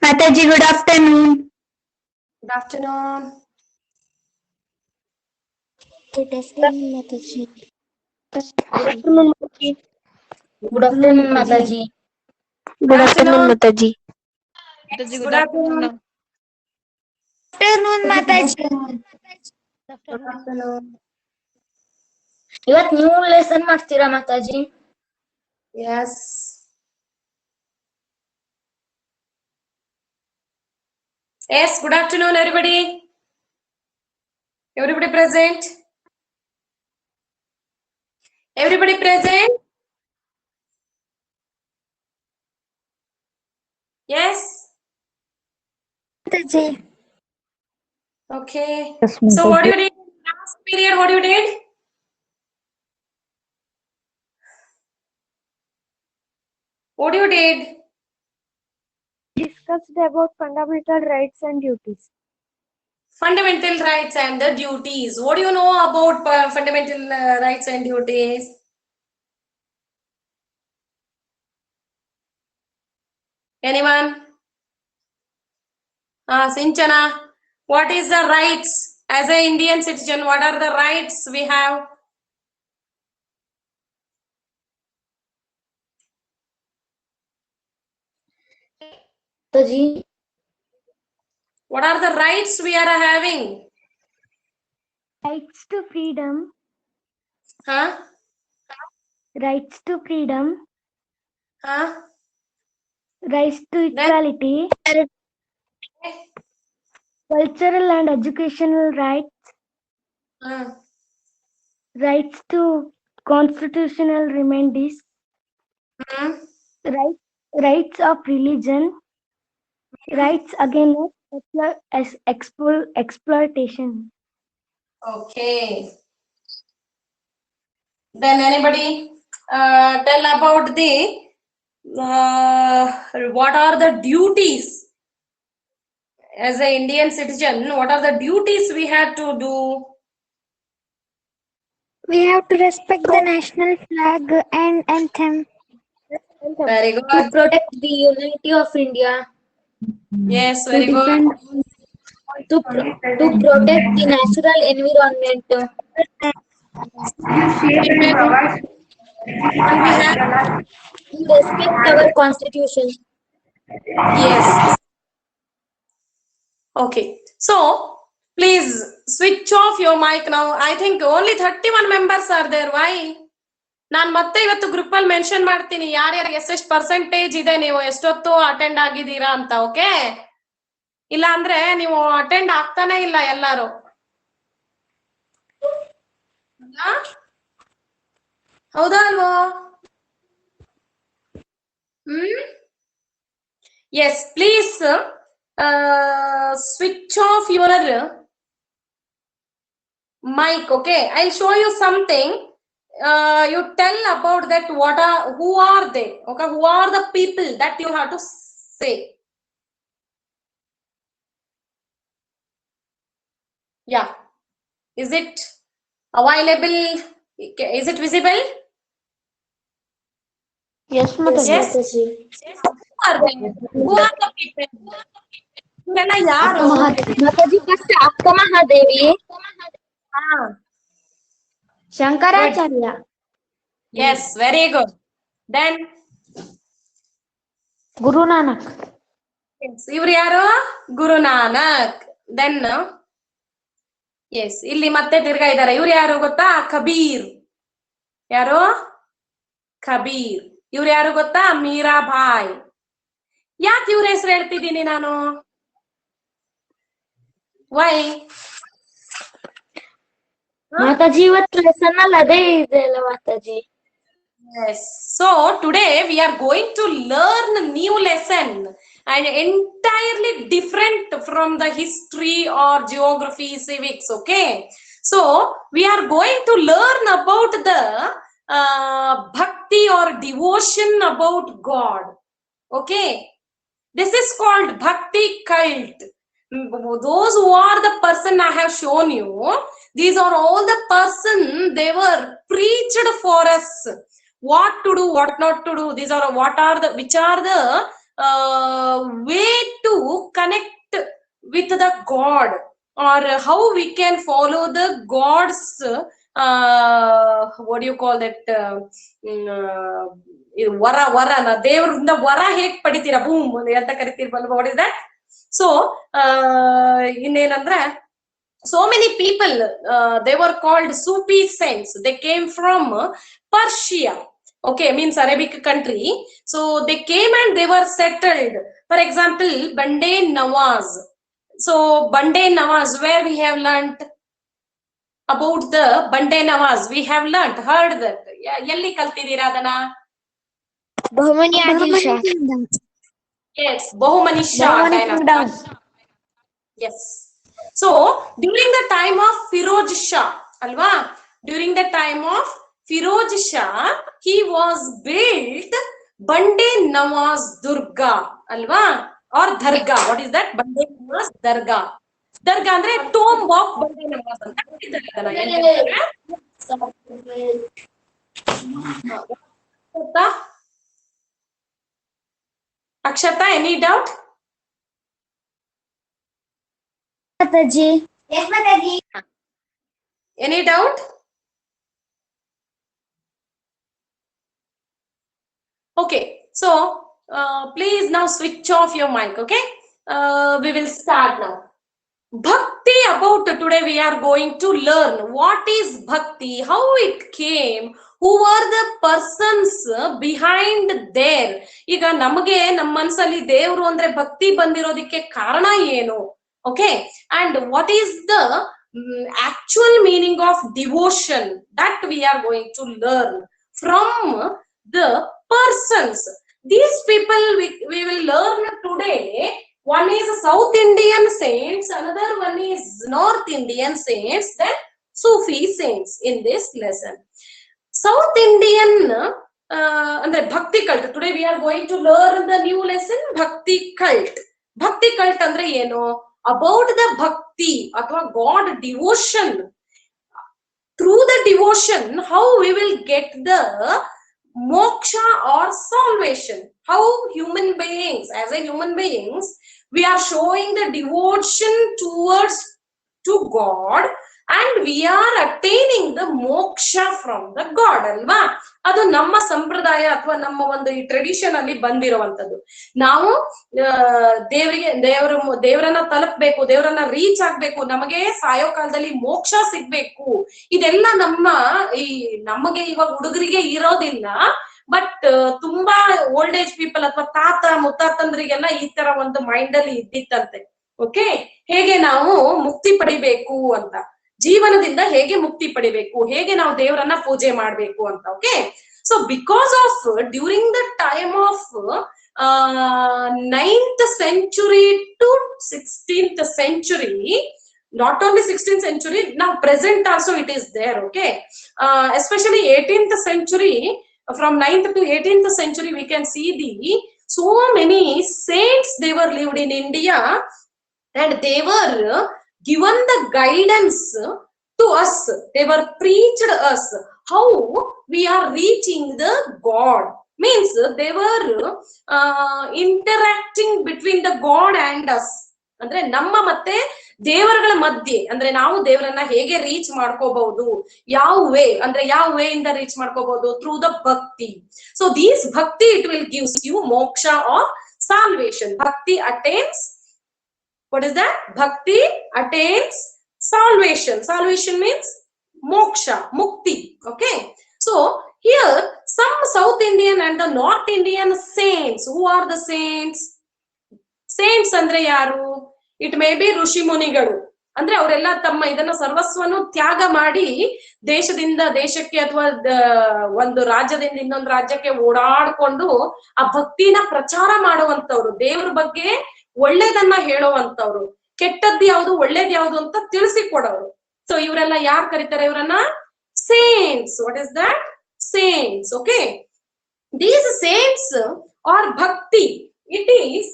Mataji, good afternoon. Good afternoon. Good afternoon, Mataji. Good afternoon, Mataji. Good afternoon, Mataji. Good afternoon, Mataji. Good afternoon. Afternoon, Mataji. Good afternoon. ಇವತ್ತು new lesson ಮಾಡ್ತೀರಾ Mataji? Yes. Yes, good afternoon, everybody. Everybody present? Everybody present? Yes? Mataji. Okay. Yes, So what you did last period? What you did? What you did? Discussed about fundamental rights and duties. Fundamental rights and the duties. What do you know about fundamental rights and duties? Anyone? Sinchana, what is the rights as an Indian citizen? What are the rights we have? Mataji, What are the rights we are having? Rights to freedom. Huh? Rights to freedom. Huh? Rights to equality. Cultural and educational rights. Huh. Rights to constitutional remedies. Hmm. Rights of religion. Rights against exploitation. Okay. Then anybody tell about the what are the duties as an Indian citizen? What are the duties we have to do? We have to respect the national flag and anthem. Very to good. protect the unity of India, Yes, very good. to protect the natural environment, And we have to respect our constitution. yes. Okay. So please switch off your mic now. I think only 31 members are there. Why? ನಾನು ಮತ್ತೆ ಇವತ್ತು group ಅಲ್ಲಿ mention ಮಾಡ್ತೀನಿ ಯಾರ್ಯಾರಿಗೆ ಎಷ್ಟೆಷ್ಟು percentage ಇದೆ, ನೀವು ಎಷ್ಟೊತ್ತು ಅಟೆಂಡ್ ಆಗಿದ್ದೀರಾ ಅಂತ. ಓಕೆ, ಇಲ್ಲ ಅಂದ್ರೆ ನೀವು ಅಟೆಂಡ್ ಆಗ್ತಾನೆ ಇಲ್ಲ ಎಲ್ಲಾರು. ಹೌದಾ ಅಲ್ವೋ? Yes, please switch off your mic. Okay, I'll show you something. You tell about that. Who are they? Okay, who are the people that you have to say? Yeah, is it available? Is it visible? Yes, Mataji. Yes. Who are they? Who are the people? ಇವರೆಲ್ಲ ಯಾರು? Mataji, first ಅಕ್ಕ Mahadevi, Shankaracharya. Yes, very good. Then Guru Nanak. ಇವ್ರು ಯಾರು? Guru Nanak. Then S, ಇಲ್ಲಿ ಮತ್ತೆ ತಿರ್ಗಾ ಇದ್ದಾರೆ. ಇವ್ರು ಯಾರು ಗೊತ್ತಾ? ಕಬೀರ್. ಯಾರು? ಕಬೀರ್. ಇವ್ರು ಯಾರು ಗೊತ್ತಾ? ಮೀರಾಬಾಯಿ. ಯಾಕೆ ಇವ್ರ ಹೆಸರು ಹೇಳ್ತಿದ್ದೀನಿ ನಾನು? ವೈ? ಮಾತಾಜಿ, ಇವತ್ತು ಲೆಸನ್ ಅಲ್ಲಿ ಅದೇ ಇದೆ ಅಲ್ಲ Mataji? Yes. So today we are going to learn a new lesson and entirely different from the history or geography, civics. Okay. So we are going to learn about the bhakti or devotion about God. Okay. This is called bhakti cult. Those who are the person I have shown you, these are all the person they were preached for us. What to do, what not to do. These are which are the way to connect with the God, or how we can follow the God's what do you call that, ವರನ ದೇವರಿಂದ ವರ ಹೇಗ್ ಪಡಿತೀರಾ, ಭೂಮ್ ಅಂತ ಕರಿತೀರ್ಬಲ್ವ, what is that? So ಇನ್ನೇನಂದ್ರೆ, so many people, they were called Sufi saints. They came from Persia, okay, means Arabic country. So they came and they were settled. For example, Bande Nawaz. So Bande Nawaz, where we have learnt about the Bande Nawaz, we have learnt, heard that. Yalli kaltidira adana? Bahmani Adil Shah. Yes, Bahumani Shah kind of. Yes. So during the time of Firoz Shah, alwa, during the time of Firoz Shah, he was built Bande Nawaz Durga, alwa, or Dargah. What is that? Bande Nawaz Dargah. Dargah andre tomb of Bande Nawaz anta ಹೇಳ್ತಿದ್ದಾರೆ ಅದನ್ನ. Akshata, any doubt? Mataji. Yes, Mataji. Any doubt? Okay, so please now switch off your mic, okay? We will start now. Bhakti, about today we are going to learn what is Bhakti, how it came, who were the persons behind there. ಈಗ ನಮಗೆ ನಮ್ಮ ಮನಸ್ಸಲ್ಲಿ ದೇವರು ಅಂದ್ರೆ ಭಕ್ತಿ ಬಂದಿರೋದಕ್ಕೆ ಕಾರಣ ಏನು, okay, and what is the actual meaning of devotion, that we are going to learn from the persons. These people we will learn today. One is South Indian saints, another one is North Indian saints, then Sufi saints in this lesson. South Indian and the Bhakti cult. Today we are going to learn the new lesson, Bhakti cult. Bhakti cult andre eno? About the Bhakti athwa God devotion. Through the devotion, how we will get the moksha or salvation. How human beings, as a human beings, we are showing the devotion towards to God, and we are attaining the moksha from the God, alva. ಅದು ನಮ್ಮ ಸಂಪ್ರದಾಯ ಅಥವಾ ನಮ್ಮ ಒಂದು ಈ tradition ಅಲ್ಲಿ ಬಂದಿರುವಂತದ್ದು. ನಾವು ದೇವರನ್ನ ತಲುಪಬೇಕು, ದೇವರನ್ನ ರೀಚ್ ಆಗ್ಬೇಕು, ನಮಗೆ ಸಾಯೋ ಕಾಲದಲ್ಲಿ ಮೋಕ್ಷ ಸಿಗ್ಬೇಕು, ಇದೆಲ್ಲ ನಮಗೆ ಇವಾಗ ಹುಡುಗರಿಗೆ ಇರೋದಿಲ್ಲ. ಬಟ್ ತುಂಬಾ ಓಲ್ಡ್ ಏಜ್ ಪೀಪಲ್ ಅಥವಾ ತಾತ ಮುತ್ತಾತಂದ್ರಿಗೆಲ್ಲ ಈ ತರ ಒಂದು ಮೈಂಡ್ ಅಲ್ಲಿ ಇದ್ದಿತ್ತಂತೆ. ಓಕೆ, ಹೇಗೆ ನಾವು ಮುಕ್ತಿ ಪಡಿಬೇಕು ಅಂತ, ಜೀವನದಿಂದ ಹೇಗೆ ಮುಕ್ತಿ ಪಡಿಬೇಕು, ಹೇಗೆ ನಾವು ದೇವರನ್ನ ಪೂಜೆ ಮಾಡ್ಬೇಕು ಅಂತ. Okay, so because of during the time of 9th century to 16th century, not only 16th century, now present also it is there. Okay, especially 18th century, from 9th to 18th century we can see so many saints, they were lived in India, and they were given the guidance to us, they were preached us how we are reaching the God. Means they were interacting between the God and us. ಅಂದ್ರೆ ನಮ್ಮ ಮತ್ತೆ ದೇವರುಗಳ ಮಧ್ಯೆ, ಅಂದ್ರೆ ನಾವು ದೇವರನ್ನ ಹೇಗೆ reach ಮಾಡ್ಕೋಬಹುದು, ಯಾವ ವೇ ಅಂದ್ರೆ ಯಾವ ವೇ ಇಂದ ರೀಚ್ ಮಾಡ್ಕೋಬಹುದು, ಥ್ರೂ ದ ಭಕ್ತಿ. ಸೊ ದೀಸ್ ಭಕ್ತಿ ಇಟ್ ವಿಲ್ ಗಿವ್ಸ್ ಯು ಮೋಕ್ಷ R salvation. Bhakti attains, what is that? Bhakti attains salvation. Salvation means moksha, mukti. Okay, so here some South Indian and the North Indian saints. Who are the saints? Saints ಅಂದ್ರೆ ಯಾರು? It may be ಋಷಿ ಮುನಿಗಳು. ಅಂದ್ರೆ ಅವರೆಲ್ಲ ತಮ್ಮ ಇದನ್ನ ಸರ್ವಸ್ವನು ತ್ಯಾಗ ಮಾಡಿ ದೇಶದಿಂದ ದೇಶಕ್ಕೆ ಅಥವಾ ಒಂದು ರಾಜ್ಯದಿಂದ ಇನ್ನೊಂದು ರಾಜ್ಯಕ್ಕೆ ಓಡಾಡ್ಕೊಂಡು ಆ ಭಕ್ತಿನ ಪ್ರಚಾರ ಮಾಡುವಂತವ್ರು, ದೇವ್ರ ಬಗ್ಗೆ ಒಳ್ಳೇದನ್ನ ಹೇಳುವಂತವ್ರು, ಕೆಟ್ಟದ್ದು ಯಾವ್ದು ಒಳ್ಳೇದ್ ಯಾವ್ದು ಅಂತ ತಿಳಿಸಿಕೊಡೋರು. ಸೊ ಇವರೆಲ್ಲ ಯಾರು ಕರೀತಾರೆ? ಇವರನ್ನ saints. What is that? Saints. Okay, these saints are bhakti. It is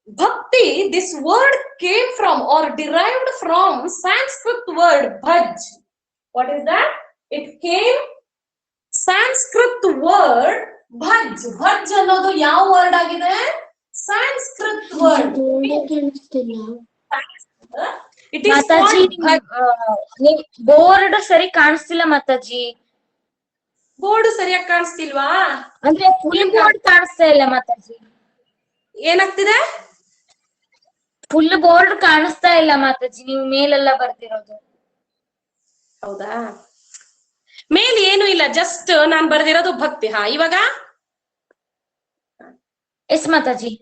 Bhakti. This word came from or derived from Sanskrit word bhaj. What is that? It came Sanskrit word ಭಜ್ ಭಜ್ ಅನ್ನೋದು ಯಾವ ವರ್ಡ್ ಆಗಿದೆ? Sanskrit word. It is Mataji board ಸರಿ ಕಾಣಿಸ್ತಿಲ್ಲ Mataji. Board ಸರಿಯಾಗಿ ಕಾಣಿಸ್ತಿಲ್ವಾ? ಅಂದ್ರೆ full board ಕಾಣಿಸ್ತಾ ಇಲ್ಲ ಮಾತಾಜಿ. ಏನಾಗ್ತಿದೆ? ಫುಲ್ ಬೋರ್ಡ್ ಕಾಣಿಸ್ತಾ ಇಲ್ಲ ಮಾತಾಜಿ, ನೀವು ಮೇಲೆಲ್ಲ ಬರ್ದಿರೋದು. ಹೌದಾ? ಮೇಲ್ ಏನು ಇಲ್ಲ, ಜಸ್ಟ್ ನಾನ್ ಬರ್ದಿರೋದು ಭಕ್ತಿ. ಹಾ, ಇವಾಗ yes Mataji.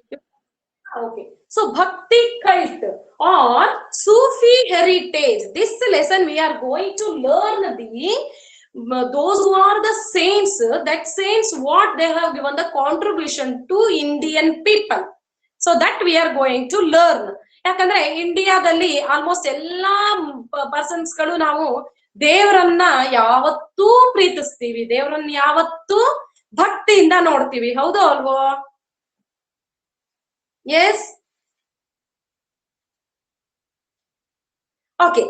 Okay. So Bhakti cult or Sufi heritage. This lesson we are going to learn those who are the saints. That saints what they have given the contribution to Indian people. So that we are going to learn. ಯಾಕಂದ್ರೆ ಇಂಡಿಯಾದಲ್ಲಿ almost ಎಲ್ಲಾ persons ಗಳು ನಾವು ದೇವರನ್ನ ಯಾವತ್ತೂ ಪ್ರೀತಿಸ್ತೀವಿ, ದೇವರನ್ನ ಯಾವತ್ತೂ ಭಕ್ತಿಯಿಂದ ನೋಡ್ತೀವಿ. ಹೌದು ಅಲ್ವೋ? Yes. Okay.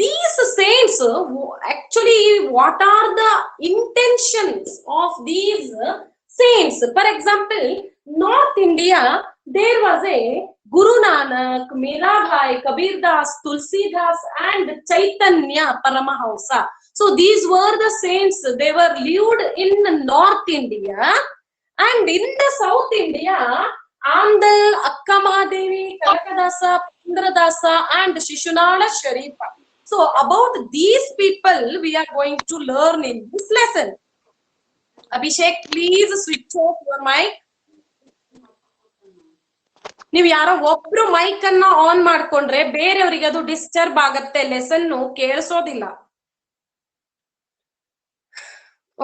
These saints, actually, what are the intentions of these saints? For example, North India, there was a Guru Nanak, Mirabai, Kabir Das, Tulsi Das, and Chaitanya Paramahamsa. So these were the saints. They were lived in North India, and in the South India, Andal, Akkamadevi, Kanakadasa, Pundradasa, and Shishunala Sharifa. So about these people we are going to learn in this lesson. Abhishek, please switch off your mic. ನೀವು ಯಾರೋ ಒಬ್ರು mic ಅನ್ನ on ಮಾಡ್ಕೊಂಡ್ರೆ ಬೇರೆಯವರಿಗೆ ಅದು disturb ಆಗತ್ತೆ, lesson ಕೇಳಿಸೋದಿಲ್ಲ.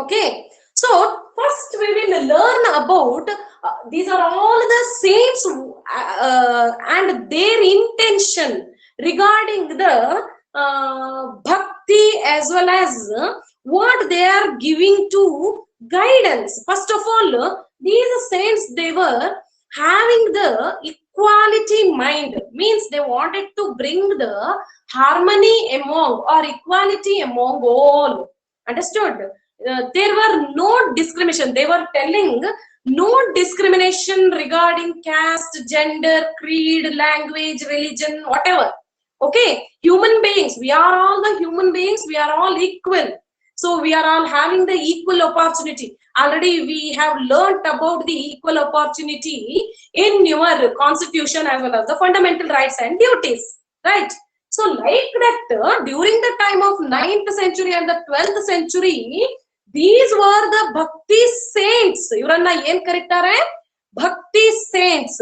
Okay. So first we will learn about these are all the saints and their intention regarding the bhakti as well as what they are giving to guidance. First of all, these saints, they were having the equality mind, means they wanted to bring the harmony among or equality among all. Understood? There were no discrimination. They were telling no discrimination regarding caste, gender, creed, language, religion, whatever. Okay, human beings, we are all the human beings, we are all equal. So we are all having the equal opportunity. Already we have learnt about the equal opportunity in your constitution as well as the fundamental rights and duties, right? So like that, during the time of 9th century and the 12th century, these were the Bhakti saints. ಇವರನ್ನ ಏನ್ ಕರೀತಾರೆ? ಭಕ್ತಿ saints.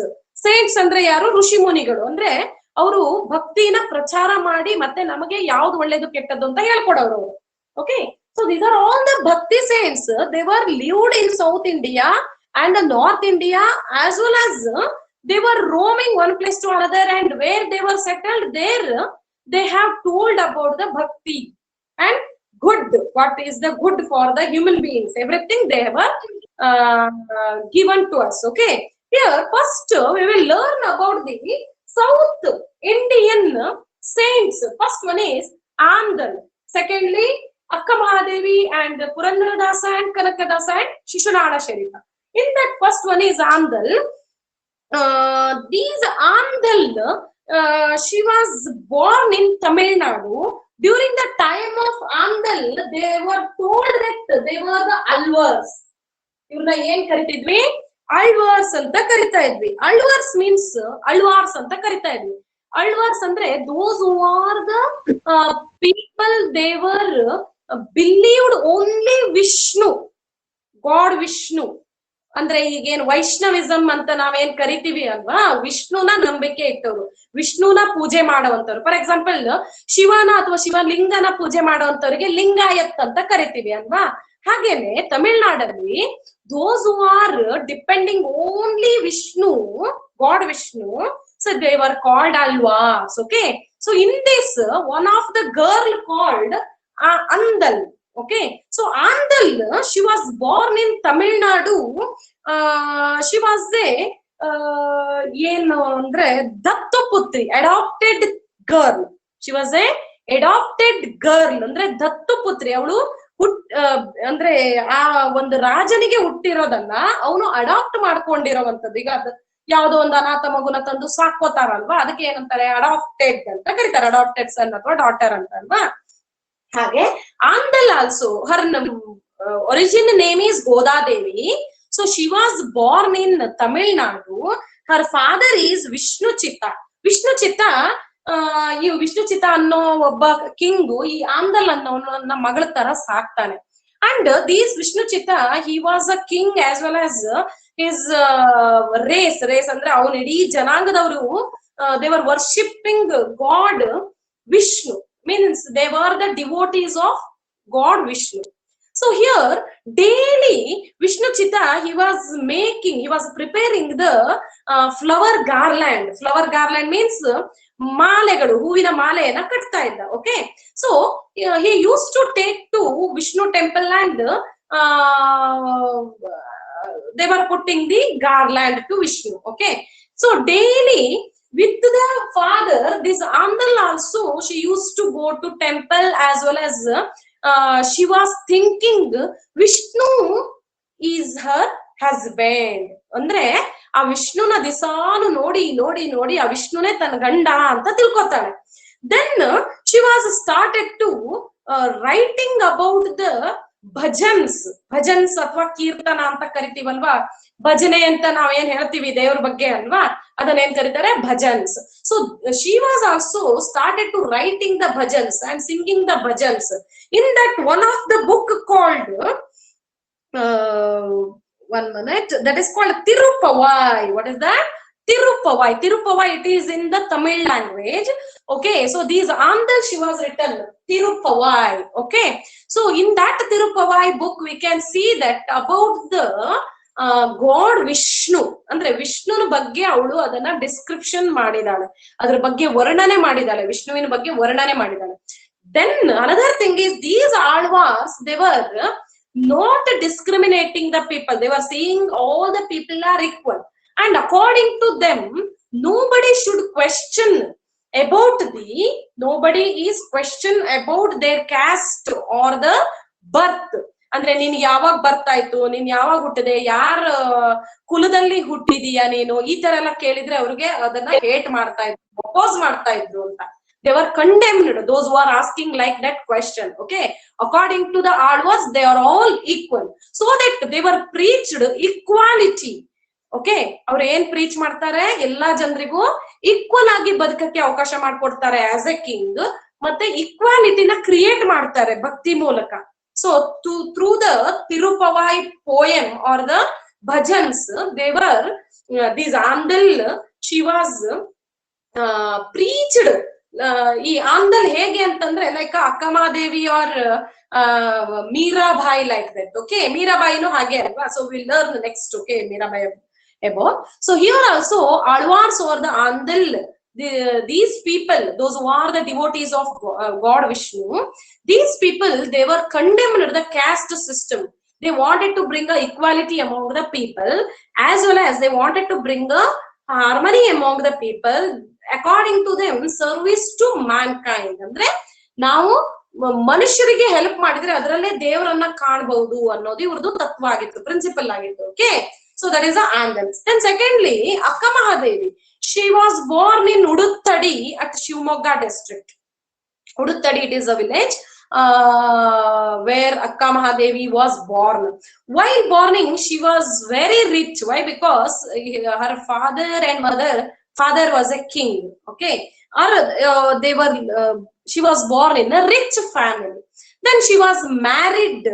Saints ಅಂದ್ರೆ ಯಾರು? ಋಷಿ ಮುನಿಗಳು. ಅಂದ್ರೆ ಅವರು ಭಕ್ತಿನ ಪ್ರಚಾರ ಮಾಡಿ ಮತ್ತೆ ನಮಗೆ ಯಾವ್ದು ಒಳ್ಳೇದು ಕೆಟ್ಟದ್ದು ಅಂತ ಹೇಳ್ಕೊಡೋರು. Okay, so these are all the Bhakti saints. They were lived in South India and the North India, as well as they were roaming one place to another, and where they were settled there, they have told about the bhakti and good, what is the good for the human beings, everything they were given to us. Okay, here first we will learn about the South Indian saints. First one is Andal, secondly Akka Mahadevi and Purandaradasa and Kanakadasa and Shishunala Sharifa. In that first one is Andal. These Andal, she was born in Tamil Nadu. During the time of Andal, they were told that they were the Alvars. ಇವ್ರನ್ನ ಏನ್ ಕರಿತಿದ್ವಿ? ಅಳ್ವಾರ್ಸ್ ಅಂತ ಕರಿತಾ ಇದ್ವಿ. ಅಳ್ವಾರ್ಸ್ means ಅಳ್ವಾರ್ಸ್ ಅಂತ ಕರಿತಾ ಇದ್ವಿ. ಅಳ್ವಾರ್ಸ್ ಅಂದ್ರೆ those who are the people, they were believed only Vishnu, God Vishnu. ಅಂದ್ರೆ ಈಗೇನ್ ವೈಷ್ಣವಿಸಮ್ ಅಂತ ನಾವೇನ್ ಕರಿತೀವಿ ಅಲ್ವಾ, ವಿಷ್ಣುನ ನಂಬಿಕೆ ಇಟ್ಟವರು, ವಿಷ್ಣುನ ಪೂಜೆ ಮಾಡುವಂತವ್ರು. ಫಾರ್ ಎಕ್ಸಾಂಪಲ್ ಶಿವನ ಅಥವಾ ಶಿವಲಿಂಗನ ಪೂಜೆ ಮಾಡುವಂತವ್ರಿಗೆ ಲಿಂಗಾಯತ್ ಅಂತ ಕರಿತೀವಿ ಅಲ್ವಾ. ಹಾಗೇನೆ ತಮಿಳ್ನಾಡಲ್ಲಿ those who are depending only Vishnu, God Vishnu, so they were called Alvars. Okay, so in this one of the girl called Andal. Okay, so Andal, she was born in Tamil Nadu. She was a ಏನು ಅಂದ್ರೆ ದತ್ತುಪುತ್ರಿ, adopted girl. She was a adopted girl, ಅಂದ್ರೆ ದತ್ತುಪುತ್ರಿ. ಅವಳು ಅಂದ್ರೆ ಆ ಒಂದು ರಾಜನಿಗೆ ಹುಟ್ಟಿರೋದನ್ನ ಅವನು adapt ಮಾಡ್ಕೊಂಡಿರೋವಂಥದ್ದು. ಈಗ ಯಾವ್ದೋ ಒಂದು ಅನಾಥ ಮಗುನ ತಂದು ಸಾಕೋತಾರಲ್ವಾ, ಅದಕ್ಕೆ ಏನಂತಾರೆ, ಅಡಾಪ್ಟೆಡ್ ಅಂತ ಕರೀತಾರೆ, ಅಡಾಪ್ಟೆಡ್ ಸನ್ ಅಥವಾ ಡಾಟರ್ ಅಂತ ಅಲ್ವಾ. ಹಾಗೆ Andal also her origin name is Godadevi. So she was born in Tamil Nadu. Her father is Vishnuchitta. Vishnuchitta ಈ ವಿಷ್ಣುಚಿತ್ತ ಅನ್ನೋ ಒಬ್ಬ ಕಿಂಗು ಈ ಆಂದಲ್ ಅನ್ನೋನ ಮಗಳ ತರ ಸಾಕ್ತಾನೆ. And these Vishnuchitta he was a king as well as his race ಅಂದ್ರೆ ಅವನ ಇಡೀ ಜನಾಂಗದವರು they were worshipping god Vishnu, means they were the devotees of God Vishnu. So here daily Vishnu Chitta he was preparing the flower garland. Flower garland means ಮಾಲೆಗಳು, ಹೂವಿನ ಮಾಲೆಯನ್ನ ಕಟ್ತಾ ಇದ್ದ. Okay, so he used to take to Vishnu temple and they were putting the garland to Vishnu. Okay, so daily with the father, this Andal also, she used to go to temple as well as she was thinking Vishnu is her husband. ಅಂದ್ರೆ ಆ ವಿಷ್ಣುನ ದಿಸಾನು ನೋಡಿ ನೋಡಿ ನೋಡಿ ಆ ವಿಷ್ಣುನೇ ತನ್ನ ಗಂಡ ಅಂತ ತಿಳ್ಕೊತಾಳೆ. Then she was started to writing about the bhajans ಅಥವಾ ಕೀರ್ತನ ಅಂತ ಕರಿತೀವಲ್ವಾ, ಭಜನೆ ಅಂತ ನಾವೇನ್ ಹೇಳ್ತೀವಿ ದೇವ್ರ ಬಗ್ಗೆ ಅಲ್ವಾ, ಅದನ್ನೇನ್ ಕರೀತಾರೆ bhajans. So she was also started to writing the bhajans and singing the bhajans. In that one of the book called one minute, that is called Tirupavai. What is that? Tirupavai. Tirupavai, it is in the Tamil language. Okay, so these Andal she was written Tirupavai. Okay, so in that Tirupavai book we can see that about the God Vishnu. ಅಂದ್ರೆ ವಿಷ್ಣುನ ಬಗ್ಗೆ ಅವಳು ಅದನ್ನ description ಮಾಡಿದಾಳೆ, ಅದ್ರ ಬಗ್ಗೆ ವರ್ಣನೆ ಮಾಡಿದಾಳೆ, ವಿಷ್ಣುವಿನ ಬಗ್ಗೆ ವರ್ಣನೆ ಮಾಡಿದಾಳೆ. Then another thing is these Alvars, they were not discriminating the people. They were saying all the people are equal, and according to them nobody should question about nobody is question about their caste or the birth. ಅಂದ್ರೆ ನೀನ್ ಯಾವಾಗ ಬರ್ತಾಯ್ತು, ನೀನ್ ಯಾವಾಗ ಹುಟ್ಟಿದೆ, ಯಾರ ಕುಲದಲ್ಲಿ ಹುಟ್ಟಿದೀಯಾ ನೀನು, ಈ ತರ ಎಲ್ಲ ಕೇಳಿದ್ರೆ ಅವ್ರಿಗೆ ಅದನ್ನ ಹೇಟ್ ಮಾಡ್ತಾ ಇದ್ರು, ಅಪೋಸ್ ಮಾಡ್ತಾ ಇದ್ರು ಅಂತ. They were condemned, those who are asking like that question. Okay, according to the Alvars they are all equal, so that they were preached equality. Okay, ಅವ್ರು ಏನ್ ಪ್ರೀಚ್ ಮಾಡ್ತಾರೆ, ಎಲ್ಲಾ ಜನರಿಗೂ ಈಕ್ವಲ್ ಆಗಿ ಬದುಕಕ್ಕೆ ಅವಕಾಶ ಮಾಡ್ಕೊಡ್ತಾರೆ ಆಸ್ ಎ ಕಿಂಗ್, ಮತ್ತೆ ಈಕ್ವಾಲಿಟಿನ create ಮಾಡ್ತಾರೆ ಭಕ್ತಿ ಮೂಲಕ. So through the Tiruppavai poem or the bhajans, they were these Andal, she was preached. ಈ ಆಂದಲ್ ಹೇಗೆ ಅಂತಂದ್ರೆ like Akkamahadevi or Mirabai like that. Okay, ಮೀರಾಬಾಯಿನೂ ಹಾಗೆ ಅಲ್ವಾ. So will learn next. Okay, Mirabai about. So here also Alvars or the Andal, these people, those who are the devotees of God Vishnu, these people, they were condemned the caste system. They wanted to bring a equality among the people, as well as they wanted to bring a harmony among the people. According to them, service to mankind. ಅಂದ್ರೆ ನಾವು ಮನುಷ್ಯರಿಗೆ help ಮಾಡಿದ್ರೆ ಅದರಲ್ಲೇ ದೇವರನ್ನ ಕಾಣಬಹುದು ಅನ್ನೋದು ಇವ್ರದ್ದು ತತ್ವ ಆಗಿತ್ತು, ಪ್ರಿನ್ಸಿಪಲ್ ಆಗಿತ್ತು. Okay, so that is the Andals. Then secondly, Akka Mahadevi, she was born in Uduttadi at Shivamogga district. Uduttadi, it is a village where Akka Mahadevi was born. While borning, she was very rich. Why? Because her father and mother, father was a king. Okay, or they were she was born in a rich family. Then she was married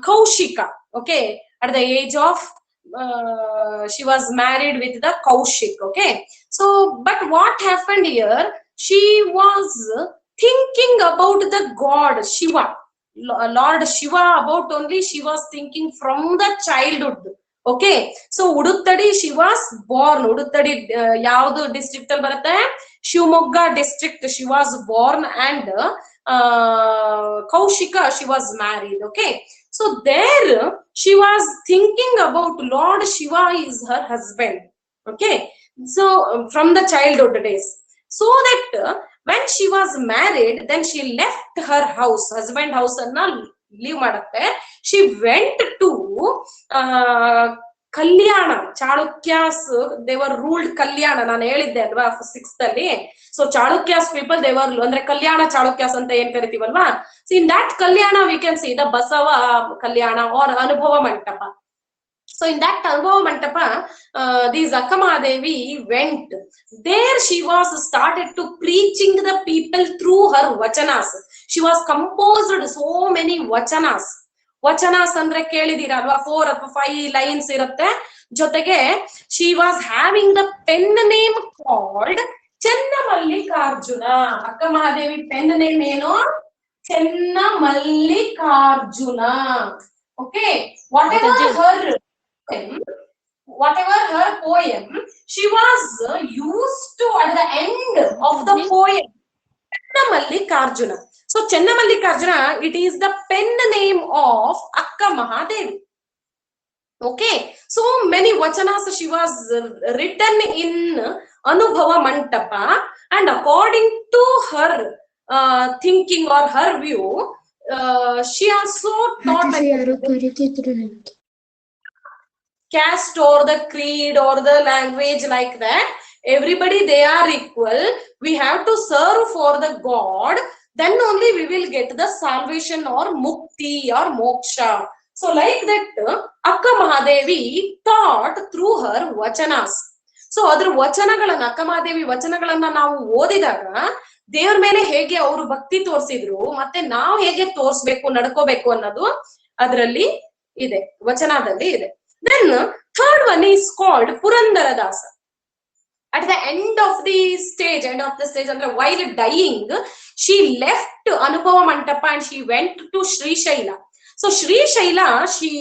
Kaushika. Okay, at the age of she was married with the Kaushik. Okay, so but what happened here, she was thinking about the god Shiva, Lord Shiva, about only she was thinking from the childhood. Okay, so Uduttadi she was born. Uduttadi yavdu district al barutte, Shivamogga district she was born, and Kaushika she was married. Okay, so there she was thinking about Lord Shiva is her husband. Okay, so from the childhood days, so that when she was married, then she left her house, husband house anna leave ಮಾಡುತ್ತೆ. She went to ಕಲ್ಯಾಣ. ಚಾಳುಕ್ಯಾಸ್ ದೇವರ್ ruled ಕಲ್ಯಾಣ. ನಾನು ಹೇಳಿದ್ದೆ ಅಲ್ವಾ 6th ಅಲ್ಲಿ. So Chalukyas people ದೇವರ್ ಅಂದ್ರೆ ಕಲ್ಯಾಣ ಚಾಳುಕ್ಯಾಸ್ ಅಂತ ಏನ್ ಕರಿತೀವಲ್ವಾ. So in that Kalyana we can see the Basava Kalyana or Anubhava Mantapa. So in that Anubhava Mantapa, these Akka Mahadevi went. There she was started to preaching the people through her vachanas. She was composed so many vachanas. Vachanas andre kelidira alva 4 ಅಥವಾ 5 lines irutte. Jotege she was having the pen name called Chennamallikarjuna. Akka Mahadevi pen name eno Chennamallikarjuna. Okay, whatever her poem, she was used to at the end of the poem Chennamallikarjuna. So Chennamallikarjuna, it is the pen name of Akka Mahadevi. Okay, so many vachanas she was written in Anubhava Mantapa, and according to her thinking or her view, she also taught caste or the creed or the language like that. Everybody, they are equal. We have to serve for the God. Then only we will get the salvation or mukti or moksha. So like that, Akka Mahadevi taught through her vachanas. So ಅದರ ವಚನಗಳನ್ನ ಅಕ್ಕ ಮಹಾದೇವಿ ವಚನಗಳನ್ನ ನಾವು ಓದಿದಾಗ ದೇವ್ರ ಮೇಲೆ ಹೇಗೆ ಅವರು ಭಕ್ತಿ ತೋರಿಸಿದ್ರು ಮತ್ತೆ ನಾವು ಹೇಗೆ ತೋರಿಸ್ಬೇಕು ನಡ್ಕೋಬೇಕು ಅನ್ನೋದು ಅದರಲ್ಲಿ ಇದೆ, ವಚನದಲ್ಲಿ ಇದೆ. Then third one is called Purandara Dasa. At the end of the stage, and while dying, she left Anubhava Mantapa and she went to Sri Shaila. So Sri Shaila, she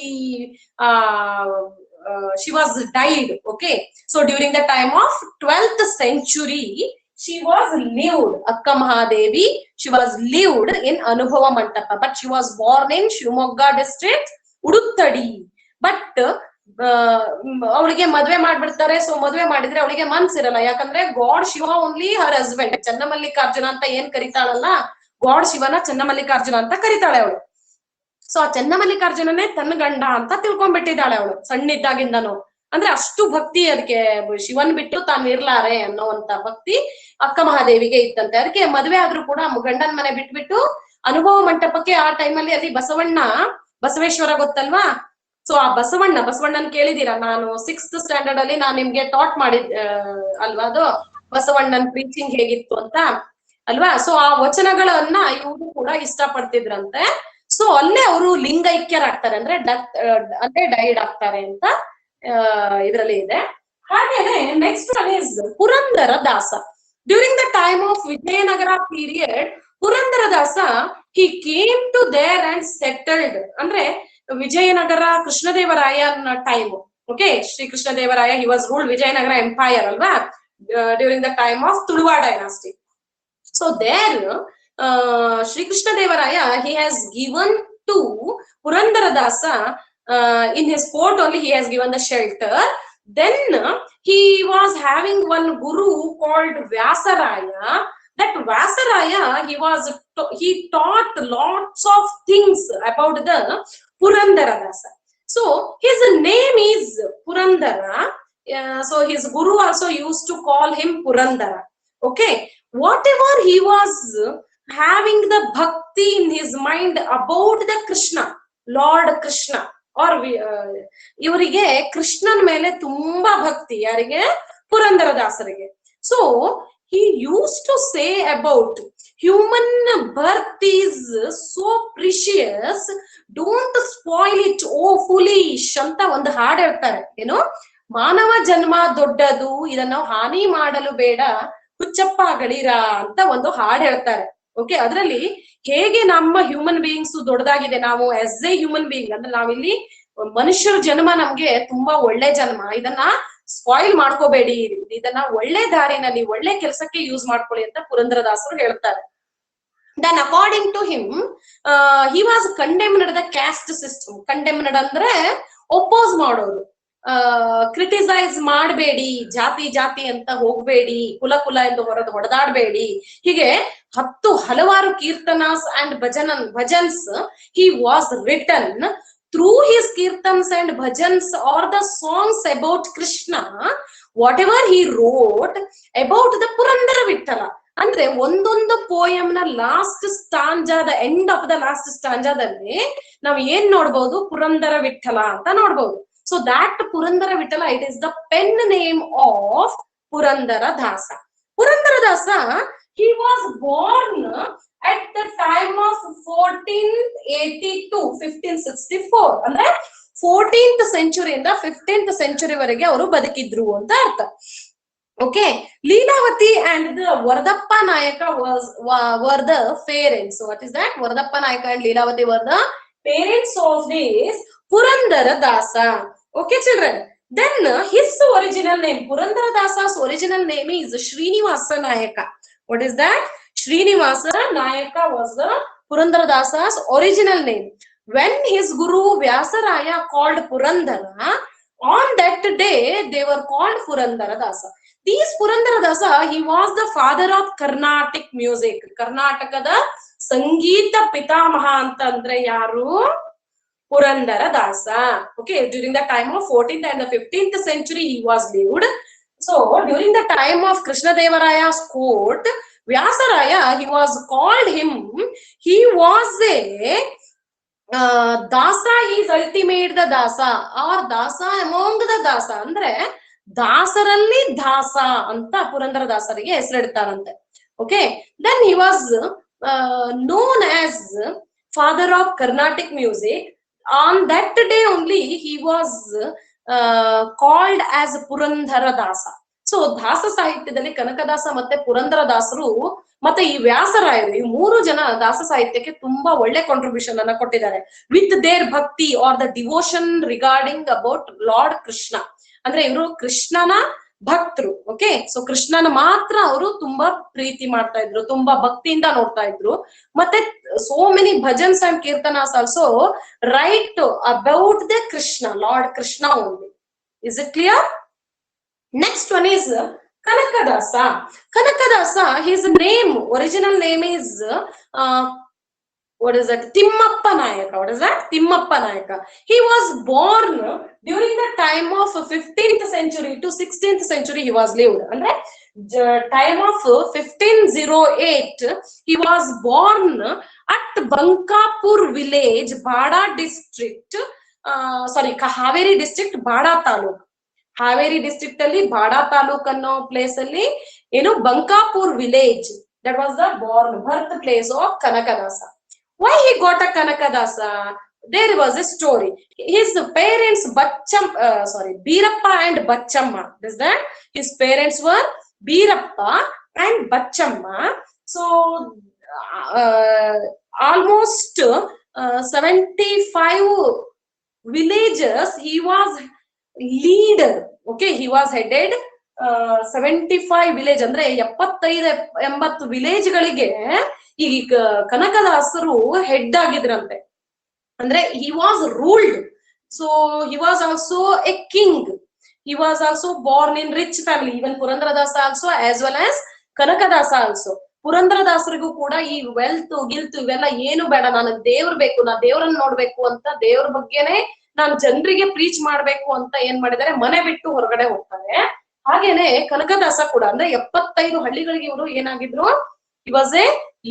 was died. Okay, so during the time of 12th century, she was lived. Akka Mahadevi, she was lived in Anubhava Mantapa, but she was born in Shivamogga district, Uduttadi. But ಅವಳಿಗೆ ಮದ್ವೆ ಮಾಡ್ಬಿಡ್ತಾರೆ. So ಮದ್ವೆ ಮಾಡಿದ್ರೆ ಅವಳಿಗೆ ಮನ್ಸಿರಲ್ಲ, ಯಾಕಂದ್ರೆ god Shiva only her husband. Channamallikarjuna ಅಂತ ಏನ್ ಕರಿತಾಳಲ್ಲ, god ಶಿವನ ಚನ್ನಮಲ್ಲಿಕಾರ್ಜುನ ಅಂತ ಕರಿತಾಳೆ ಅವಳು. ಸೊ ಆ ಚನ್ನಮಲ್ಲಿಕಾರ್ಜುನನೇ ತನ್ನ ಗಂಡ ಅಂತ ತಿಳ್ಕೊಂಡ್ಬಿಟ್ಟಿದ್ದಾಳೆ ಅವಳು ಸಣ್ಣಿದ್ದಾಗಿಂದನು. ಅಂದ್ರೆ ಅಷ್ಟು ಭಕ್ತಿ ಅದಕ್ಕೆ, ಶಿವನ್ ಬಿಟ್ಟು ತಾನು ಇರ್ಲಾರೆ ಅನ್ನೋವಂತ ಭಕ್ತಿ ಅಕ್ಕ ಮಹಾದೇವಿಗೆ ಇತ್ತಂತೆ. ಅದಕ್ಕೆ ಮದ್ವೆ ಆದ್ರೂ ಕೂಡ ಗಂಡನ ಮನೆ ಬಿಟ್ಬಿಟ್ಟು ಅನುಭವ ಮಂಟಪಕ್ಕೆ ಆ ಟೈಮಲ್ಲಿ ಅಲ್ಲಿ ಬಸವೇಶ್ವರ ಗೊತ್ತಲ್ವಾ. ಸೊ ಆ ಬಸವಣ್ಣನ್ ಕೇಳಿದೀರಾ, ನಾನು 6th ಸ್ಟ್ಯಾಂಡರ್ಡ್ ಅಲ್ಲಿ ನಾನು ನಿಮ್ಗೆ ಟಾಟ್ ಮಾಡಿದ್ ಅಲ್ವಾ, ಅದು ಬಸವಣ್ಣನ್ ಪ್ರೀಚಿಂಗ್ ಹೇಗಿತ್ತು ಅಂತ ಅಲ್ವಾ. ಸೊ ಆ ವಚನಗಳನ್ನ ಇವರು ಕೂಡ ಇಷ್ಟ ಪಡ್ತಿದ್ರಂತೆ. ಸೊ ಅಲ್ಲೇ ಅವರು ಲಿಂಗೈಕ್ಯರಾಗ್ತಾರೆ, ಅಂದ್ರೆ ಅಲ್ಲೇ ಡೈಡ್ ಆಗ್ತಾರೆ ಅಂತ ಇದ್ರಲ್ಲಿ ಇದೆ. ಹಾಗೇನೆ next one is Purandara Dasa. During the time of Vijayanagara period, Purandara Dasa he came to there and settled. ಅಂದ್ರೆ ವಿಜಯನಗರ ಕೃಷ್ಣದೇವರಾಯನ time. Okay, Shri Krishnadevaraya he was ruled Vijayanagara empire ಅಲ್ವಾ, during the time of Tuluva dynasty. So there Sri Krishna Devaraya, he has given to Purandara Dasa, in his court only he has given the shelter. Then he was having one guru called Vyasaraya. That Vyasaraya, he taught lots of things about the Purandara Dasa. So his name is Purandara. So his guru also used to call him Purandara. Okay, whatever he was having the bhakti in his mind about the Krishna, Lord Krishna, or ಇವರಿಗೆ ಕೃಷ್ಣನ ಮೇಲೆ ತುಂಬಾ ಭಕ್ತಿ, ಯಾರಿಗೆ? ಪುರಂದರ ದಾಸರಿಗೆ. So he used to say about human birth is so precious, don't spoil it, oh foolish ಅಂತ ಒಂದು ಹಾಡು ಹೇಳ್ತಾರೆ. ಏನು, ಮಾನವ ಜನ್ಮ ದೊಡ್ಡದು, ಇದನ್ನ ಹಾನಿ ಮಾಡಲು ಬೇಡ, ಹುಚ್ಚಪ್ಪ ಗಳಿರ ಅಂತ ಒಂದು ಹಾಡು ಹೇಳ್ತಾರೆ. ಓಕೆ, ಅದರಲ್ಲಿ ಹೇಗೆ ನಮ್ಮ ಹ್ಯೂಮನ್ ಬೀಯಿಂಗ್ಸ್ ದೊಡ್ಡದಾಗಿದೆ, ನಾವು ಆಸ್ ಎ ಹ್ಯೂಮನ್ ಬೀಯಿಂಗ್ ಅಂದ್ರೆ ನಾವಿಲ್ಲಿ ಮನುಷ್ಯರ ಜನ್ಮ ನಮ್ಗೆ ತುಂಬಾ ಒಳ್ಳೆ ಜನ್ಮ, ಇದನ್ನ ಸ್ಪಾಯಿಲ್ ಮಾಡ್ಕೋಬೇಡಿ, ಇದನ್ನ ಒಳ್ಳೆ ದಾರಿನಲ್ಲಿ ಒಳ್ಳೆ ಕೆಲಸಕ್ಕೆ ಯೂಸ್ ಮಾಡ್ಕೊಳ್ಳಿ ಅಂತ ಪುರಂದರದಾಸರು ಹೇಳ್ತಾರೆ. Then according to him, he was condemned the caste system. Condemned ಅಂದ್ರೆ ಒಪೋಸ್ ಮಾಡೋದು, ಕ್ರಿಟಿಸೈಸ್ ಮಾಡಬೇಡಿ, ಜಾತಿ ಜಾತಿ ಅಂತ ಹೋಗ್ಬೇಡಿ, ಕುಲ ಕುಲ ಎಂದು ಹೊಡೆದಾಡಬೇಡಿ, ಹೀಗೆ ಹಲವಾರು kirtanas and bhajans he was written. Through his kirtans and bhajans or the songs about Krishna, whatever he wrote about the Purandara Vittala, ಅಂದ್ರೆ ಒಂದೊಂದು ಪೋಯಮ್ ನ ಲಾಸ್ಟ್ ಸ್ಟಾಂಜಾದ ಎಂಡ್ ಆಫ್ ದ ಲಾಸ್ಟ್ ಸ್ಟಾಂಜಾದಲ್ಲಿ ನಾವು ಏನ್ ನೋಡ್ಬೋದು, ಪುರಂದರ ವಿಠಲ ಅಂತ ನೋಡ್ಬೋದು. So that Purandara Vittala, it is the pen name of Purandara Dasa. Purandara Dasa, he was born at the time of 1482, 1564. ಅಂದ್ರೆ 14th century ಇಂದ 15th century ವರೆಗೆ ಅವರು ಬದುಕಿದ್ರು ಅಂತ ಅರ್ಥ. Okay, Leelavati and the Vardappa Nayaka were the parents. So what is that? Vardappa Nayaka and Leelavati were the parents of this Purandara Dasa. Okay, children. Then his original name, Purandara Dasa's original name is Srinivasa Nayaka. What is that? Srinivasa Nayaka was the Purandara Dasa's original name. When his guru Vyasaraya called Purandara, on that day they were called Purandara Dasa. These Purandara Dasa, he was the father of Carnatic music. Karnatakada Sangeeta Pitamaha antandre yaru? Purandara Dasa. Okay, during the time of 14th and the 15th century he was lived. So during the time of Krishnadevaraya's court, Vyasaraya, he was called him, he was a Dasa is ultimate the Dasa, or Dasa among the Dasa. Andre ದಾಸರಲ್ಲಿ ದಾಸ ಅಂತ ಪುರಂದರ ದಾಸರಿಗೆ ಹೆಸರಿಡ್ತಾರಂತೆ. Okay, then he was known as father of Carnatic music. On that day only he was called as Purandara Dasa. So ದಾಸ ಸಾಹಿತ್ಯದಲ್ಲಿ ಕನಕದಾಸ ಮತ್ತೆ ಪುರಂದರ ದಾಸರು ಮತ್ತೆ ಈ ವ್ಯಾಸರಾಯರು, ಈ ಮೂರು ಜನ ದಾಸ ಸಾಹಿತ್ಯಕ್ಕೆ ತುಂಬಾ ಒಳ್ಳೆ ಕಾಂಟ್ರಿಬ್ಯೂಷನ್ ಅನ್ನ ಕೊಟ್ಟಿದ್ದಾರೆ. ವಿತ್ ದೇರ್ ಭಕ್ತಿ are the devotion regarding about lord Krishna. ಅಂದ್ರೆ ಇವರು ಕೃಷ್ಣನ ಭಕ್ತರು. ಓಕೆ, ಸೊ ಕೃಷ್ಣನ ಮಾತ್ರ ಅವರು ತುಂಬಾ ಪ್ರೀತಿ ಮಾಡ್ತಾ ಇದ್ರು, ತುಂಬಾ ಭಕ್ತಿಯಿಂದ ನೋಡ್ತಾ ಇದ್ರು. ಮತ್ತೆ so many bhajans and kirtanas also write about the Krishna, lord Krishna only. Is it clear? Next one is Kanakadasa. Kanakadasa, his name, original name is what is that? Timmappa Nayaka. What is that? Timmappa Nayaka. He was born during the time of 15th century to 16th century he was lived. Andre time of 1508 he was born at Bankapur village, Bada district, Haveri district, Bada taluk. Haveri district ಅಲ್ಲಿ ಬಾಡಾ ತಾಲೂಕ್ ಅನ್ನೋ place ಅಲ್ಲಿ ಏನು Bankapur village, that was the birth place of Kanakadasa. Why he got a Kanakadasa? There was a story. His parents Beerappa and Bachchamma. Is that his parents were Beerappa and Bachchamma. So almost 75 villages he was leader. Okay, he was headed 75 village, ಅಂದ್ರೆ 75-80 village ಗಳಿಗೆ ಈ ಕನಕದಾಸರು head ಆಗಿದ್ರಂತೆ. ಅಂದ್ರೆ he was ruled. So he was also a king. He was also born in rich family. Even Purandaradasa also, as well as Kanakadasa also. ಪುರಂದರದಾಸರಿಗೂ ಕೂಡ ಈ wealth ಗಿಲ್ತ್ ಇವೆಲ್ಲ ಏನು ಬೇಡ, ನನಗ್ ದೇವ್ರ ಬೇಕು, ನಾ ದೇವ್ರನ್ನ ನೋಡ್ಬೇಕು ಅಂತ, ದೇವ್ರ ಬಗ್ಗೆನೆ ನಾನು ಜನರಿಗೆ ಪ್ರೀಚ್ ಮಾಡ್ಬೇಕು ಅಂತ ಏನ್ ಮಾಡಿದಾರೆ, ಮನೆ ಬಿಟ್ಟು ಹೊರಗಡೆ ಹೋಗ್ತಾರೆ. ಹಾಗೇನೆ ಕನಕದಾಸ ಕೂಡ ಅಂದ್ರೆ 75 ಹಳ್ಳಿಗಳಿಗೆ ಇವರು ಏನಾಗಿದ್ರು, he was a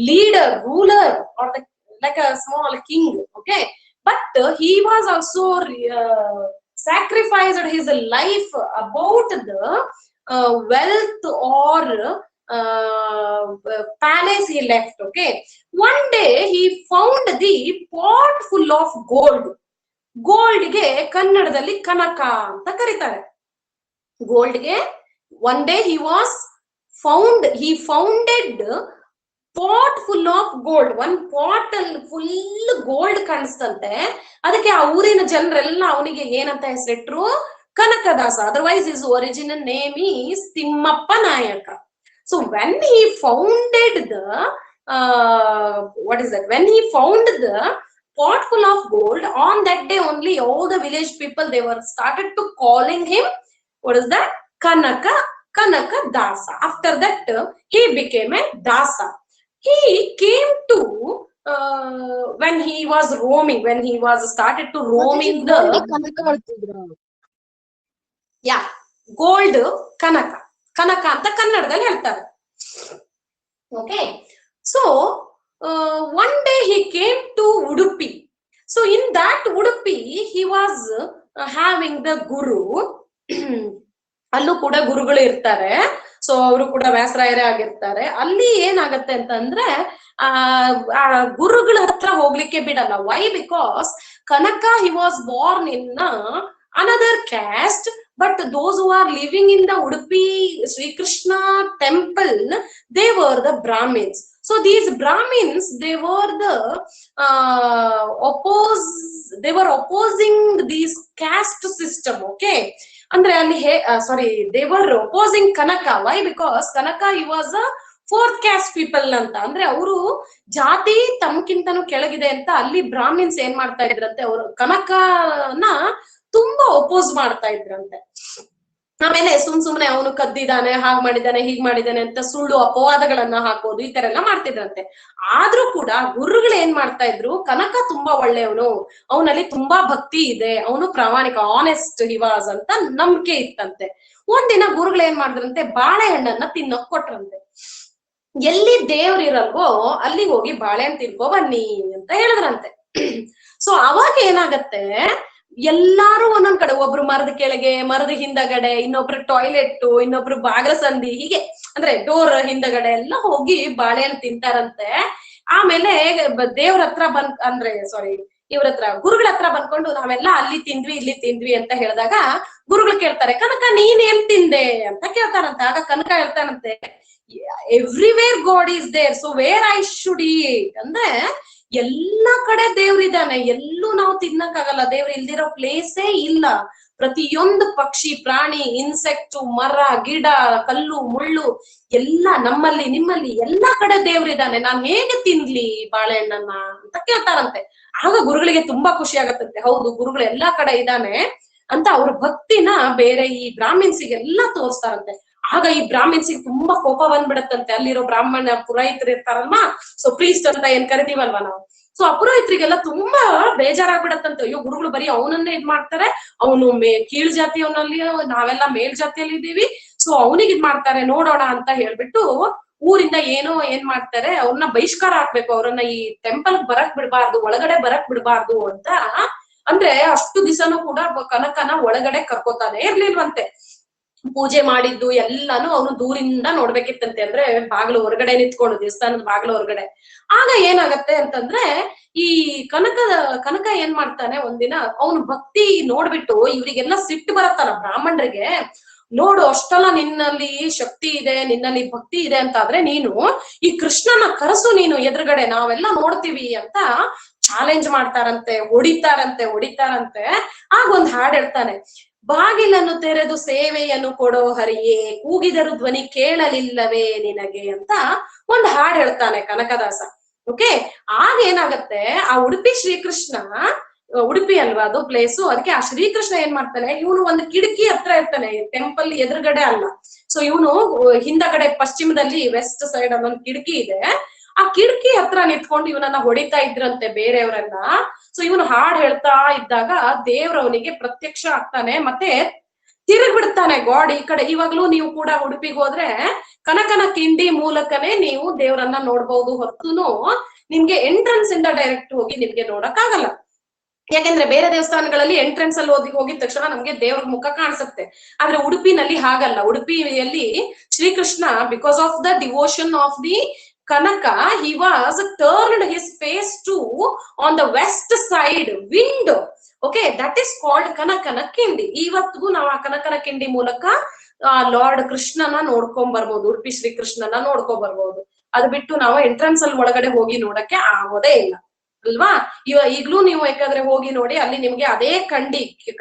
leader, ruler, or like a small king. Okay, but he was also sacrificed his life about the wealth or palace he left. Okay, one day he found the pot full of gold. Gold ಗೆ ಕನ್ನಡದಲ್ಲಿ ಕನಕ ಅಂತ ಕರೀತಾರೆ. Gold ಗೆ one day he founded pot full of gold. One pot ಅಲ್ಲಿ full gold ಕಾಣಿಸ್ತಂತೆ. ಅದಕ್ಕೆ ಆ ಊರಿನ ಜನರೆಲ್ಲ ಅವನಿಗೆ ಏನಂತ ಹೆಸರಿಟ್ರು, Kanakadasa. Otherwise his original name is Thimmappa Nayaka. So when he founded the when he found the pot full of gold. On that day only, all the village people, they were started to calling him, what is that? Kanaka Dasa. After that, he became a Dasa. He came to when he was roaming, when he was started to roaming the gold ಕನಕ ಅಂತ ಕನ್ನಡದಲ್ಲಿ ಹೇಳ್ತಾರೆ. Okay, so one day he came to Udupi. So in that Udupi he was having the guru. ಅಲ್ಲೂ ಕೂಡ ಗುರುಗಳು ಇರ್ತಾರೆ. So ಅವರು ಕೂಡ ವ್ಯಾಸರಾಯರೇ ಆಗಿರ್ತಾರೆ. ಅಲ್ಲಿ ಏನಾಗತ್ತೆ ಅಂತಂದ್ರೆ ಆ ಗುರುಗಳ ಹತ್ರ ಹೋಗ್ಲಿಕ್ಕೆ ಬಿಡಲ್ಲ. Why? Because Kanaka he was born in another caste, but those who are living in the Udupi Sri Krishna temple, they were the Brahmins. So these Brahmins, they were the they were opposing this caste system. Okay, andre alli sorry, they were opposing Kanaka. Why? Because Kanaka, he was a fourth caste people ಅಂತ. ಅಂದ್ರೆ ಅವರು ಜಾತಿ ತಮ್ಕಿಂತನೂ ಕೆಳಗಿದೆ ಅಂತ ಅಲ್ಲಿ Brahmins ಏನ್ ಮಾಡ್ತಾ ಇದ್ರಂತೆ, ಅವರು ಕನಕನ ತುಂಬಾ ಒಪೋಸ್ ಮಾಡ್ತಾ ಇದ್ರಂತೆ. ಆಮೇಲೆ ಸುಮ್ನೆ ಅವನು ಕದ್ದಿದ್ದಾನೆ, ಹಾಗ್ ಮಾಡಿದ್ದಾನೆ, ಹೀಗ್ ಮಾಡಿದ್ದಾನೆ ಅಂತ ಸುಳ್ಳು ಅಪವಾದಗಳನ್ನ ಹಾಕೋದು, ಈ ತರ ಎಲ್ಲ ಮಾಡ್ತಿದ್ರಂತೆ. ಆದ್ರೂ ಕೂಡ ಗುರುಗಳು ಏನ್ ಮಾಡ್ತಾ ಇದ್ರು, ಕನಕ ತುಂಬಾ ಒಳ್ಳೆಯವನು, ಅವನಲ್ಲಿ ತುಂಬಾ ಭಕ್ತಿ ಇದೆ, ಅವನು ಪ್ರಾಮಾಣಿಕ, ಆನೆಸ್ಟ್ ಹಿವಾಸ್ ಅಂತ ನಂಬಿಕೆ ಇತ್ತಂತೆ. ಒಂದಿನ ಗುರುಗಳು ಏನ್ ಮಾಡಿದ್ರಂತೆ, ಬಾಳೆಹಣ್ಣನ್ನ ತಿನ್ನೋಕ್ ಕೊಟ್ರಂತೆ. ಎಲ್ಲಿ ದೇವ್ರಿರಲ್ವೋ ಅಲ್ಲಿ ಹೋಗಿ ಬಾಳೆಹಣ್ಣು ತಿನ್ಕೋ ಬನ್ನಿ ಅಂತ ಹೇಳಿದ್ರಂತೆ. ಸೊ ಅವಾಗ ಏನಾಗತ್ತೆ, ಎಲ್ಲಾರು ಒಂದೊಂದ್ ಕಡೆ, ಒಬ್ರು ಮರದ ಕೆಳಗೆ, ಮರದ ಹಿಂದಗಡೆ, ಇನ್ನೊಬ್ರು ಟಾಯ್ಲೆಟ್, ಇನ್ನೊಬ್ರು ಬಾಗಿಲ ಸಂದಿ, ಹೀಗೆ ಅಂದ್ರೆ ಡೋರ್ ಹಿಂದಗಡೆ ಎಲ್ಲ ಹೋಗಿ ಬಾಳೆಹಣ್ಣು ತಿಂತಾರಂತೆ. ಆಮೇಲೆ ದೇವ್ರ ಹತ್ರ ಅಂದ್ರೆ ಸಾರಿ ಇವ್ರ ಹತ್ರ, ಗುರುಗಳ ಹತ್ರ ಬಂದ್ಕೊಂಡು ನಾವೆಲ್ಲ ಅಲ್ಲಿ ತಿಂದ್ವಿ ಇಲ್ಲಿ ತಿಂದ್ವಿ ಅಂತ ಹೇಳಿದಾಗ ಗುರುಗಳು ಕೇಳ್ತಾರೆ, ಕನಕ ನೀನ್ ಎಲ್ ತಿಂದೆ ಅಂತ ಕೇಳ್ತಾರಂತೆ. ಆಗ ಕನಕ ಹೇಳ್ತಾನಂತೆ, everywhere god is there, so where I should eat. ಅಂದ್ರೆ ಎಲ್ಲಾ ಕಡೆ ದೇವ್ರಿದ್ದಾನೆ, ಎಲ್ಲೂ ನಾವು ತಿನ್ನಕ್ಕಾಗಲ್ಲ, ದೇವ್ರು ಇಲ್ದಿರೋ ಪ್ಲೇಸೇ ಇಲ್ಲ. ಪ್ರತಿಯೊಂದು ಪಕ್ಷಿ, ಪ್ರಾಣಿ, ಇನ್ಸೆಕ್ಟ್, ಮರ, ಗಿಡ, ಕಲ್ಲು, ಮುಳ್ಳು ಎಲ್ಲ ನಮ್ಮಲ್ಲಿ ನಿಮ್ಮಲ್ಲಿ ಎಲ್ಲಾ ಕಡೆ ದೇವ್ರಿದ್ದಾನೆ, ನಾನ್ ಹೇಗೆ ತಿನ್ಲಿ ಬಾಳೆಹಣ್ಣನ್ನ ಅಂತ ಕೇಳ್ತಾರಂತೆ. ಆಗ ಗುರುಗಳಿಗೆ ತುಂಬಾ ಖುಷಿ ಆಗತ್ತಂತೆ, ಹೌದು ಗುರುಗಳು ಎಲ್ಲಾ ಕಡೆ ಇದ್ದಾನೆ ಅಂತ ಅವ್ರ ಭಕ್ತಿನ ಬೇರೆ ಈ ಬ್ರಾಹ್ಮಿನ್ಸಿಗೆಲ್ಲ ತೋರಿಸ್ತಾರಂತೆ. ಆಗ ಈ ಬ್ರಾಹ್ಮಿನ್ಸಿಗೆ ತುಂಬಾ ಕೋಪ ಬಂದ್ಬಿಡತ್ತಂತೆ. ಅಲ್ಲಿರೋ ಬ್ರಾಹ್ಮಣ ಪುರೋಹಿತರು ಇರ್ತಾರಲ್ವಾ, ಸೊ ಪ್ರೀಸ್ಟ್ ಅಂತ ಏನ್ ಕರಿತೀವಲ್ವಾ ನಾವು, ಸೊ ಆ ಪುರೋಹಿತರಿಗೆಲ್ಲ ತುಂಬಾ ಬೇಜಾರಾಗ್ಬಿಡತ್ತಂತೆ. ಅಯ್ಯೋ ಗುರುಗಳು ಬರೀ ಅವನನ್ನೇ ಇದ್ ಮಾಡ್ತಾರೆ, ಅವನು ಕೀಳ್ ಜಾತಿಯವನಲ್ಲಿ, ನಾವೆಲ್ಲ ಮೇಲ್ ಜಾತಿಯಲ್ಲಿ ಇದ್ದೀವಿ, ಸೊ ಅವನಿಗೆ ಇದ್ ಮಾಡ್ತಾರೆ ನೋಡೋಣ ಅಂತ ಹೇಳ್ಬಿಟ್ಟು ಊರಿಂದ ಏನ್ ಮಾಡ್ತಾರೆ, ಅವ್ರನ್ನ ಬಹಿಷ್ಕಾರ ಹಾಕ್ಬೇಕು, ಅವ್ರನ್ನ ಈ ಟೆಂಪಲ್ ಬರಕ್ ಬಿಡ್ಬಾರ್ದು, ಒಳಗಡೆ ಬರಕ್ ಬಿಡ್ಬಾರ್ದು ಅಂತ. ಅಂದ್ರೆ ಅಷ್ಟು ದಿವಸನೂ ಕೂಡ ಕನಕನ ಒಳಗಡೆ ಕರ್ಕೋತಾನೆ ಇರ್ಲಿಲ್ವಂತೆ. ಪೂಜೆ ಮಾಡಿದ್ದು ಎಲ್ಲಾನು ಅವನು ದೂರಿಂದ ನೋಡ್ಬೇಕಿತ್ತಂತೆ, ಅಂದ್ರೆ ಬಾಗಿಲು ಹೊರಗಡೆ ನಿಂತ್ಕೊಂಡು, ದೇವಸ್ಥಾನದ ಬಾಗಿಲು ಹೊರಗಡೆ. ಆಗ ಏನಾಗತ್ತೆ ಅಂತಂದ್ರೆ, ಈ ಕನಕ ಏನ್ ಮಾಡ್ತಾನೆ, ಒಂದಿನ ಅವನು ಭಕ್ತಿ ನೋಡ್ಬಿಟ್ಟು ಇವ್ರಿಗೆಲ್ಲ ಸಿಟ್ಟು ಬರತ್ತಲ್ಲ ಬ್ರಾಹ್ಮಣರಿಗೆ, ನೋಡು ಅಷ್ಟೆಲ್ಲ ನಿನ್ನಲ್ಲಿ ಶಕ್ತಿ ಇದೆ, ನಿನ್ನಲ್ಲಿ ಭಕ್ತಿ ಇದೆ ಅಂತ ಆದ್ರೆ ನೀನು ಈ ಕೃಷ್ಣನ ಕರೆಸು, ನೀನು ಎದುರುಗಡೆ ನಾವೆಲ್ಲ ನೋಡ್ತೀವಿ ಅಂತ ಚಾಲೆಂಜ್ ಮಾಡ್ತಾರಂತೆ, ಹೊಡಿತಾರಂತೆ. ಆಗ ಒಂದ್ ಹಾಡ್ ಹೇಳ್ತಾನೆ, ಬಾಗಿಲನ್ನು ತೆರೆದು ಸೇವೆಯನ್ನು ಕೊಡೋ ಹರಿಯೇ, ಕೂಗಿದರು ಧ್ವನಿ ಕೇಳಲಿಲ್ಲವೇ ನಿನಗೆ ಅಂತ ಒಂದ್ ಹಾಡ್ ಹೇಳ್ತಾನೆ ಕನಕದಾಸ. ಓಕೆ, ಆಗ ಏನಾಗತ್ತೆ, ಆ ಉಡುಪಿ ಶ್ರೀಕೃಷ್ಣ, ಉಡುಪಿ ಅಲ್ವಾ ಅದು ಪ್ಲೇಸು, ಅದಕ್ಕೆ ಆ ಶ್ರೀಕೃಷ್ಣ ಏನ್ ಮಾಡ್ತಾನೆ, ಇವನು ಒಂದು ಕಿಟಕಿ ಹತ್ರ ಇರ್ತಾನೆ, ಟೆಂಪಲ್ ಎದುರುಗಡೆ ಅಲ್ಲ. ಸೊ ಇವನು ಹಿಂದಗಡೆ ಪಶ್ಚಿಮದಲ್ಲಿ ವೆಸ್ಟ್ ಸೈಡ್ ಅಲ್ಲೊಂದು ಕಿಟಕಿ ಇದೆ, ಆ ಕಿಟಕಿ ಹತ್ರ ನಿಂತ್ಕೊಂಡು ಇವನನ್ನ ಹೊಡಿತಾ ಇದ್ರಂತೆ ಬೇರೆಯವರೆಲ್ಲ. ಸೊ ಇವನು ಹಾಡ್ ಹೇಳ್ತಾ ಇದ್ದಾಗ ದೇವ್ರವನಿಗೆ ಪ್ರತ್ಯಕ್ಷ ಆಗ್ತಾನೆ, ಮತ್ತೆ ತಿರುಗ್ಬಿಡ್ತಾನೆ ಗಾಡ್ ಈ ಕಡೆ. ಇವಾಗ್ಲೂ ನೀವು ಕೂಡ ಉಡುಪಿಗೆ ಹೋದ್ರೆ ಕನಕನ ಕಿಂಡಿ ಮೂಲಕನೇ ನೀವು ದೇವ್ರನ್ನ ನೋಡ್ಬಹುದು, ಹೊರತುನು ನಿಮ್ಗೆ ಎಂಟ್ರೆನ್ಸ್ ಇಂದ ಡೈರೆಕ್ಟ್ ಹೋಗಿ ನಿಮ್ಗೆ ನೋಡಕ್ ಆಗಲ್ಲ. ಯಾಕೆಂದ್ರೆ ಬೇರೆ ದೇವಸ್ಥಾನಗಳಲ್ಲಿ ಎಂಟ್ರೆನ್ಸ್ ಅಲ್ಲಿ ಹೋಗಿದ ತಕ್ಷಣ ನಮ್ಗೆ ದೇವ್ರ ಮುಖ ಕಾಣಿಸುತ್ತೆ, ಆದ್ರೆ ಉಡುಪಿನಲ್ಲಿ ಹಾಗಲ್ಲ. ಉಡುಪಿಯಲ್ಲಿ Shrikrishna, because of the devotion of the Kanaka, he was turned his face to on the west side window. Okay, that is called Kanakana Kindi. ಇವತ್ತಿಗೂ ನಾವು ಆ ಕನಕನ ಕಿಂಡಿ ಮೂಲಕ ಲಾರ್ಡ್ ಕೃಷ್ಣನ ನೋಡ್ಕೊಂಡ್ ಬರ್ಬೋದು, ಉಡುಪಿ ಶ್ರೀ ಕೃಷ್ಣನ ನೋಡ್ಕೊಂಡ್ ಬರ್ಬೋದು. ಅದು ಬಿಟ್ಟು ನಾವು ಎಂಟ್ರೆನ್ಸ್ ಅಲ್ಲಿ ಒಳಗಡೆ ಹೋಗಿ ನೋಡಕ್ಕೆ ಆಗೋದೇ ಇಲ್ಲ ಅಲ್ವಾ. ಈಗ್ಲೂ ನೀವು ಯಾಕಂದ್ರೆ ಹೋಗಿ ನೋಡಿ, ಅಲ್ಲಿ ನಿಮ್ಗೆ ಅದೇ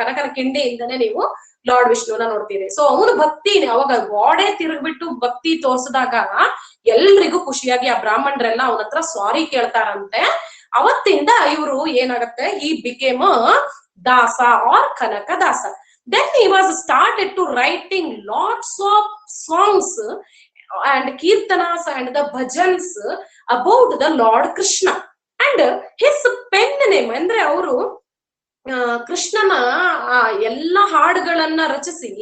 ಕನಕನ ಕಿಂಡಿಯಿಂದನೇ ನೀವು ಲಾರ್ಡ್ ವಿಷ್ಣುನ ನೋಡ್ತೀರಿ. ಸೊ ಅವನು ಭಕ್ತಿ, ಅವಾಗ ಗಾಡೇ ತಿರುಗ್ಬಿಟ್ಟು ಭಕ್ತಿ ತೋರ್ಸಿದಾಗ ಎಲ್ರಿಗೂ ಖುಷಿಯಾಗಿ ಆ ಬ್ರಾಹ್ಮಣರೆಲ್ಲ ಅವನ ಹತ್ರ ಸಾರಿ ಕೇಳ್ತಾರಂತೆ. ಅವತ್ತಿಂದ ಇವರು ಏನಾಗುತ್ತೆ, he became a dasa or Kanaka Dasa. Then he was started to writing lots of songs and kirtanas and the bhajans about the Lord Krishna. And his pen name ಅಂದ್ರೆ ಅವರು ಕೃಷ್ಣನ ಎಲ್ಲ ಹಾಡುಗಳನ್ನ ರಚಿಸಿ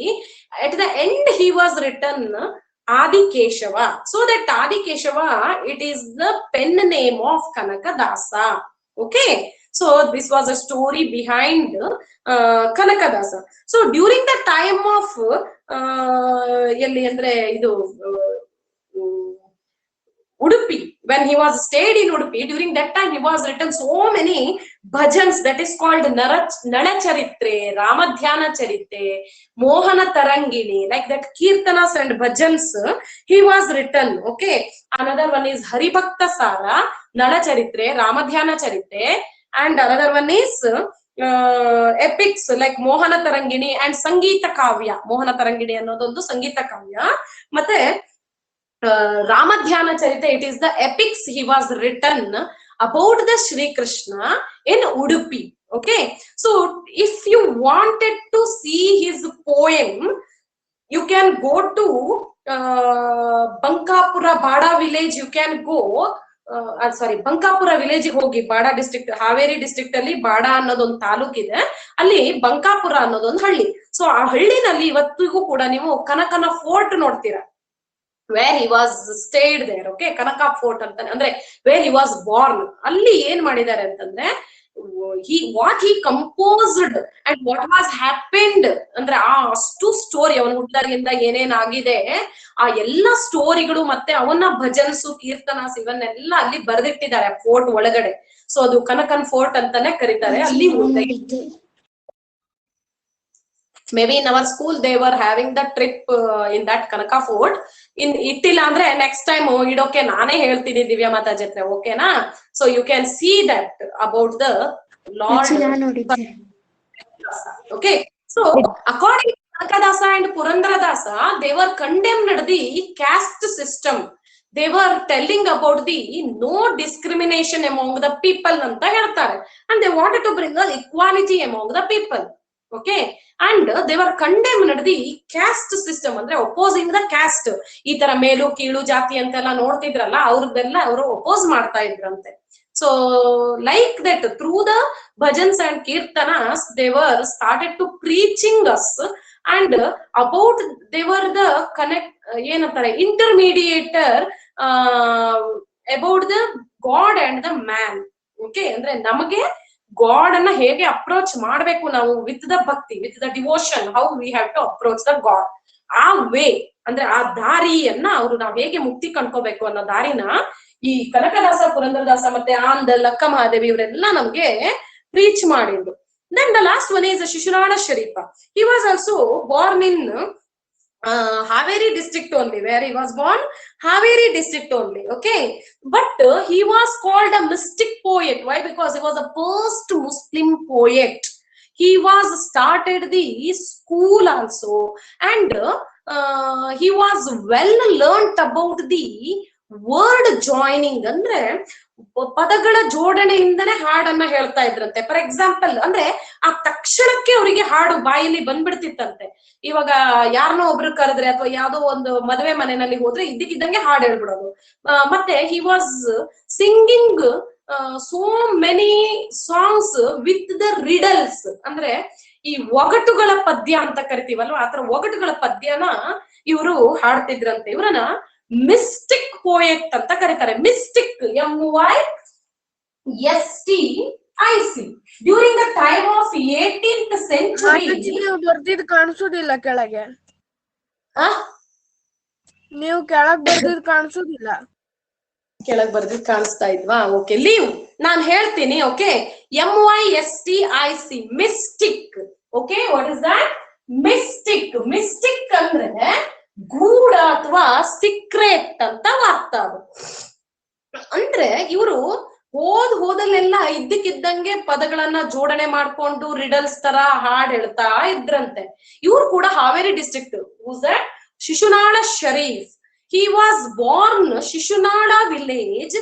at the end he was written Adikeshava. So that Adikeshava, it is the pen name of Kanakadasa. Okay, so this was a story behind Kanakadasa. So during the time of ಎಲ್ಲಿ ಅಂದ್ರೆ ಇದು Udupi, when he was stayed in Udupi, during that time he was written so many bhajans, that is called Nala Charitre, Ramadhyana Charite, Mohana Tarangini, like that kirtanas and bhajans he was written. Okay, another one is Haribhakta Sara, Nala Charitre, Ramadhyana Charite, and another one is epics like Mohana Tarangini and Sangeeta Kavya. Mohana Tarangini ಅನ್ನೋದೊಂದು ಸಂಗೀತ ಕಾವ್ಯ. ಮತ್ತೆ Ramadhyana Charita, it is the epics he was written about the Shri Krishna in Udupi. Okay, so if you wanted to see his poem, you can go to Bankapura Bada village. You can go Bankapura village ಹೋಗಿ, Bada district, Haveri district ಅಲ್ಲಿ ಬಾಡಾ ಅನ್ನೋದೊಂದು ತಾಲೂಕ್ ಇದೆ, ಅಲ್ಲಿ ಬಂಕಾಪುರ ಅನ್ನೋದೊಂದು ಹಳ್ಳಿ. So ಆ ಹಳ್ಳಿನಲ್ಲಿ ಇವತ್ತಿಗೂ ಕೂಡ ನೀವು ಕನಕನ ಫೋರ್ಟ್ ನೋಡ್ತೀರಾ, where he was stayed there. Okay, Kanaka Fort ಅಂತ ಅಂದ್ರೆ where he was born. ಅಲ್ಲಿ ಏನ್ ಮಾಡಿದ್ದಾರೆ ಅಂತಂದ್ರೆ what he composed and what was happened ಅಂದ್ರೆ ಆ ಅಷ್ಟು ಸ್ಟೋರಿ, ಅವನ ಹುಟ್ಟಿದಾಗಿಂದ ಏನೇನ್ ಆಗಿದೆ ಆ ಎಲ್ಲಾ ಸ್ಟೋರಿಗಳು ಮತ್ತೆ ಅವನ ಭಜನ್ಸು ಕೀರ್ತನಾಸ್ ಇವನ್ನೆಲ್ಲ ಅಲ್ಲಿ ಬರೆದಿಟ್ಟಿದ್ದಾರೆ ಫೋರ್ಟ್ ಒಳಗಡೆ. ಸೊ ಅದು ಕನಕನ್ ಫೋರ್ಟ್ ಅಂತಾನೆ ಕರೀತಾರೆ. ಅಲ್ಲಿ maybe in our school they were having the trip in that Kanaka Fort. In ಇಟ್ಟಿಲ್ಲ ಅಂದ್ರೆ ನೆಕ್ಸ್ಟ್ ಟೈಮ್ ಇಡೋಕೆ ನಾನೇ ಹೇಳ್ತೀನಿ ದಿವ್ಯಾ ಮಾತಾ ಜೊತೆ, ಓಕೆನಾ? So you can see that about the lord. Okay, so according to Kanakadasa and Purandaradasa, they were condemned the caste system. They were telling about the no discrimination among the people anta ಹೇಳ್ತಾರೆ, and they wanted to bring the equality among the people. Okay, and they were condemned the caste system ಅಂದ್ರೆ opposing the caste. ಈ ತರ ಮೇಲು ಕೀಳು ಜಾತಿ ಅಂತೆಲ್ಲ ನೋಡ್ತಿದ್ರಲ್ಲ, ಅವ್ರದ್ದೆಲ್ಲ ಅವರು oppose ಮಾಡ್ತಾ ಇದ್ರಂತೆ. So like that, through the bhajans and kirtanas, they were started to preaching us, and about they were the connect ಏನಂತಾರೆ intermediator about the God and the man. Okay, ಅಂದ್ರೆ ನಮಗೆ ಗಾಡ್ ಅನ್ನ ಹೇಗೆ ಅಪ್ರೋಚ್ ಮಾಡ್ಬೇಕು ನಾವು with the bhakti, with the devotion, how we have to approach the god. ಆ way ಅಂದ್ರೆ ಆ ದಾರಿಯನ್ನ ಅವರು ನಾವ್ ಹೇಗೆ ಮುಕ್ತಿ ಕಂಡ್ಕೋಬೇಕು ಅನ್ನೋ ದಾರಿನ ಈ ಕನಕದಾಸ, ಪುರಂದರದಾಸ ಮತ್ತೆ ಆನಂದ, ಲಕ್ಕ ಮಹಾದೇವಿ ಇವರೆಲ್ಲ ನಮ್ಗೆ ಪ್ರೀಚ್ ಮಾಡಿದ್ರು. Then the last one is Shishunala Sharifa. He was also born in Haveri district only, where he was born, Haveri district only. Okay, but he was called a mystic poet. Why? Because he was the first Muslim poet. He was started the school also, and he was well learnt about the word joining. ಅಂದ್ರೆ ಪದಗಳ ಜೋಡಣೆಯಿಂದನೇ ಹಾಡನ್ನ ಹೇಳ್ತಾ ಇದ್ರಂತೆ. For example ಅಂದ್ರೆ ಆ ತಕ್ಷಣಕ್ಕೆ ಅವರಿಗೆ ಹಾಡು ಬಾಯಲ್ಲಿ ಬಂದ್ಬಿಡ್ತಿತ್ತಂತೆ. ಇವಾಗ ಯಾರನ್ನೋ ಒಬ್ರು ಕರೆದ್ರೆ ಅಥವಾ ಯಾವ್ದೋ ಒಂದು ಮದುವೆ ಮನೆಯಲ್ಲಿ ಹೋದ್ರೆ ಇದ್ದಕ್ಕಿದ್ದಂಗೆ ಹಾಡು ಹೇಳ್ಬಿಡೋದು. ಮತ್ತೆ he was singing so many songs with the riddles, ಅಂದ್ರೆ ಈ ಒಗಟುಗಳ ಪದ್ಯ ಅಂತ ಕರಿತೀವಲ್ವ, ಆತರ ಒಗಟುಗಳ ಪದ್ಯನ ಇವರು ಹಾಡ್ತಿದ್ರಂತೆ. ಇವ್ರನ್ನ ಮಿಸ್ಟಿಕ್ ಪೋಯೆಟ್ ಅಂತ ಕರೀತಾರೆ. Mistake, MYSTIC. During the time of 18th century. ಬರ್ದಿದ್ ಕಾಣಿಸೋದಿಲ್ಲ ಕೆಳಗೆ, ನೀವು ಕೆಳಗ್ ಬರ್ದಿದ್ ಕಾಣಿಸೋದಿಲ್ಲ. ಕೆಳಗ್ ಬರ್ದಿದ್ ಕಾಣಿಸ್ತಾ ಇದ್ವಾ? ಓಕೆ, ಲೀವ್ ನಾನ್ ಹೇಳ್ತೀನಿ. Okay, MYSTIC, mistake. Okay, what is that? Mistake. Mistake ಅಂದ್ರೆ ಗೂಢ ಅಥವಾ ಸೀಕ್ರೆಟ್ ಅಂತ ಅರ್ಥ. ಅದು ಅಂದ್ರೆ ಇವರು ಹೋದಲ್ಲೆಲ್ಲ ಇದ್ದಕ್ಕಿದ್ದಂಗೆ ಪದಗಳನ್ನ ಜೋಡಣೆ ಮಾಡ್ಕೊಂಡು ರಿಡಲ್ಸ್ ತರ ಹಾಡ್ ಹೇಳ್ತಾ ಇದ್ರಂತೆ. ಇವ್ರು ಕೂಡ Haveri district. Shishunala Sharif. He was born Shishunala village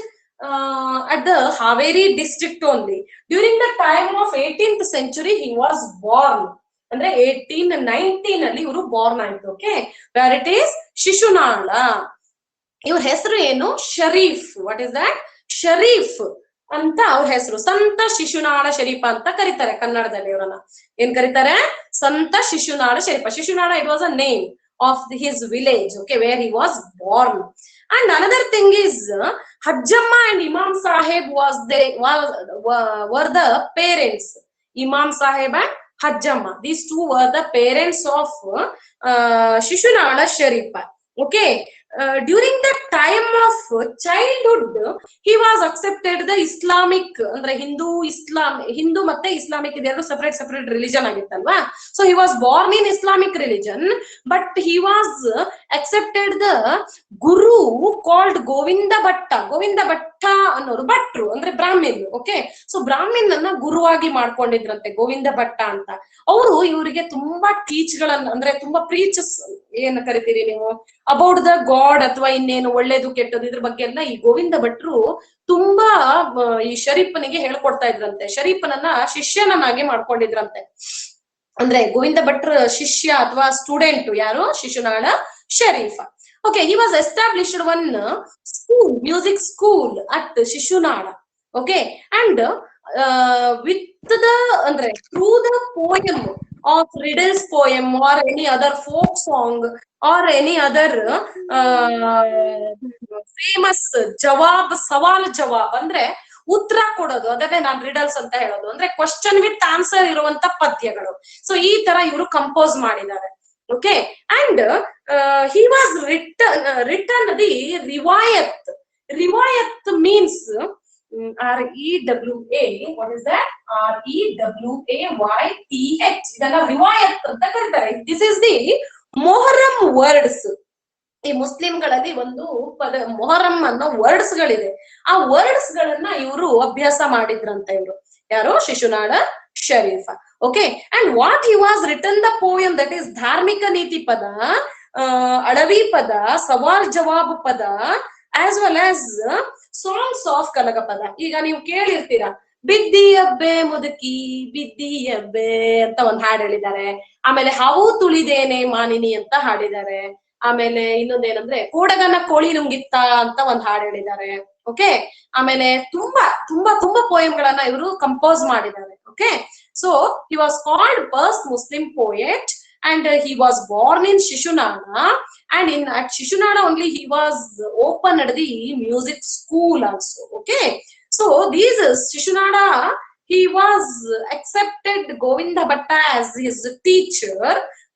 at the Haveri district only. During the time of 18th century, he was born. ಅಂದ್ರೆ 1819 ಅಲ್ಲಿ ಇವರು ಬಾರ್ನ್ ಆಯ್ತು. Okay, where it is Shishunala. ಇವ್ರ ಹೆಸರು ಏನು? Sharif. What is that? Sharif ಅಂತ ಅವ್ರ ಹೆಸರು. ಸಂತ ಶಿಶುನಾಳ ಶರೀಫ ಅಂತ ಕರೀತಾರೆ ಕನ್ನಡದಲ್ಲಿ ಇವರನ್ನ. ಏನ್ ಕರೀತಾರೆ? ಸಂತ Shishunala Sharifa. Shishunala, it was a name of his village, okay, where he was born. And another thing is, Hajjamma and Imam Sahib were the parents. Imam Sahib and Hajjamma, these two were the parents of Shishunala Sharifa. Okay, during the time of childhood, he was accepted the Islamic, ಅಂದ್ರೆ ಹಿಂದೂ ಮತ್ತೆ Islamic ಇದೆರಡು separate religion ಆಗಿತ್ತಲ್ವಾ. So he was born in Islamic religion, but he was accepted the guru called Govinda Bhatta. Govinda Bhatta ಅನ್ನೋರು ಭಟ್ರು, ಅಂದ್ರೆ Brahmin. Okay, so Brahmin ಅನ್ನ ಗುರುವಾಗಿ ಮಾಡ್ಕೊಂಡಿದ್ರಂತೆ ಗೋವಿಂದ ಭಟ್ಟ ಅಂತ. ಅವರು ಇವರಿಗೆ ತುಂಬಾ ಟೀಚ್ ಗಳನ್ನ, ಅಂದ್ರೆ ತುಂಬಾ ಪ್ರೀಚಸ್ ಏನ್ ಕರಿತೀರಿ ನೀವು, ಅಬೌಟ್ ದ ಗಾಡ್ ಅಥವಾ ಇನ್ನೇನು ಒಳ್ಳೇದು ಕೆಟ್ಟದ್ದು ಇದ್ರ ಬಗ್ಗೆ ಎಲ್ಲ ಈ ಗೋವಿಂದ ಭಟ್ರು ತುಂಬಾ ಈ ಶರೀಫನಿಗೆ ಹೇಳ್ಕೊಡ್ತಾ ಇದ್ರಂತೆ. ಶರೀಫನನ್ನ ಶಿಷ್ಯನನ್ನಾಗಿ ಮಾಡ್ಕೊಂಡಿದ್ರಂತೆ. ಅಂದ್ರೆ ಗೋವಿಂದ ಭಟ್ರ ಶಿಷ್ಯ ಅಥವಾ ಸ್ಟೂಡೆಂಟ್ ಯಾರು? Shishunala Sharifa. Okay, he was established one school, music school at Shishunala. Okay, and with the ಅಂದ್ರೆ through the poem of riddles poem or any other folk song or any other famous ಸವಾಲ್ ಜವಾಬ್ ಅಂದ್ರೆ ಉತ್ತರ ಕೊಡೋದು, ಅದನ್ನೇ ನಾನು ರಿಡಲ್ಸ್ ಅಂತ ಹೇಳೋದು. ಅಂದ್ರೆ ಕ್ವಶನ್ ವಿತ್ ಆನ್ಸರ್ ಇರುವಂತ ಪದ್ಯಗಳು. ಸೊ ಈ ತರ ಇವರು ಕಂಪೋಸ್ ಮಾಡಿದ್ದಾರೆ. Okay, and he was written the Riwayat. Riwayat means REWA. What is that? REWAYTH. ಇದನ್ನ Riwayat ಅಂತ ಕರೀತಾರೆ. This is the Muharram words. ಈ ಮುಸ್ಲಿಂಗಳಲ್ಲಿ ಒಂದು ಪದ ಮೊಹರಂ ಅನ್ನೋ ವರ್ಡ್ಸ್ ಗಳಿದೆ. ಆ ವರ್ಡ್ಸ್ ಗಳನ್ನ ಇವರು ಅಭ್ಯಾಸ ಮಾಡಿದ್ರಂತ. ಇವರು ಯಾರು? Shishunala Sharifa. Okay, and what he was written the poem, that is ಧಾರ್ಮಿಕ ನೀತಿ ಪದ, ಅಳವಿ ಪದ, ಸವಾಲ್ ಜವಾಬ್ ಪದ, as well as songs of ಕನಕ ಪದ. ಈಗ ನೀವು ಕೇಳಿರ್ತೀರಾ, ಬಿದ್ದಿ ಅಬ್ಬೆ ಮುದುಕಿ ಬಿದ್ದಿ ಅಬ್ಬೆ ಅಂತ ಒಂದ್ ಹಾಡು ಹೇಳಿದ್ದಾರೆ. ಆಮೇಲೆ ಹಾವು ತುಳಿದೇನೆ ಮಾನಿನಿ ಅಂತ ಹಾಡಿದ್ದಾರೆ. ಆಮೇಲೆ ಇನ್ನೊಂದೇನಂದ್ರೆ ಕೋಡಗನ ಕೋಳಿ ನುಂಗಿತ್ತ ಅಂತ ಒಂದ್ ಹಾಡು ಹೇಳಿದ್ದಾರೆ. ಓಕೆ, ಆಮೇಲೆ ತುಂಬಾ ತುಂಬಾ ತುಂಬಾ ಪೋಯಮ್ ಗಳನ್ನ ಇವರು ಕಂಪೋಸ್ ಮಾಡಿದ್ದಾರೆ. Okay, so he was called first Muslim poet, and he was born in Shishunala, and at Shishunala only he was opened the music school also. Okay, so this is Shishunala. He was accepted Govinda Bhatta as his teacher.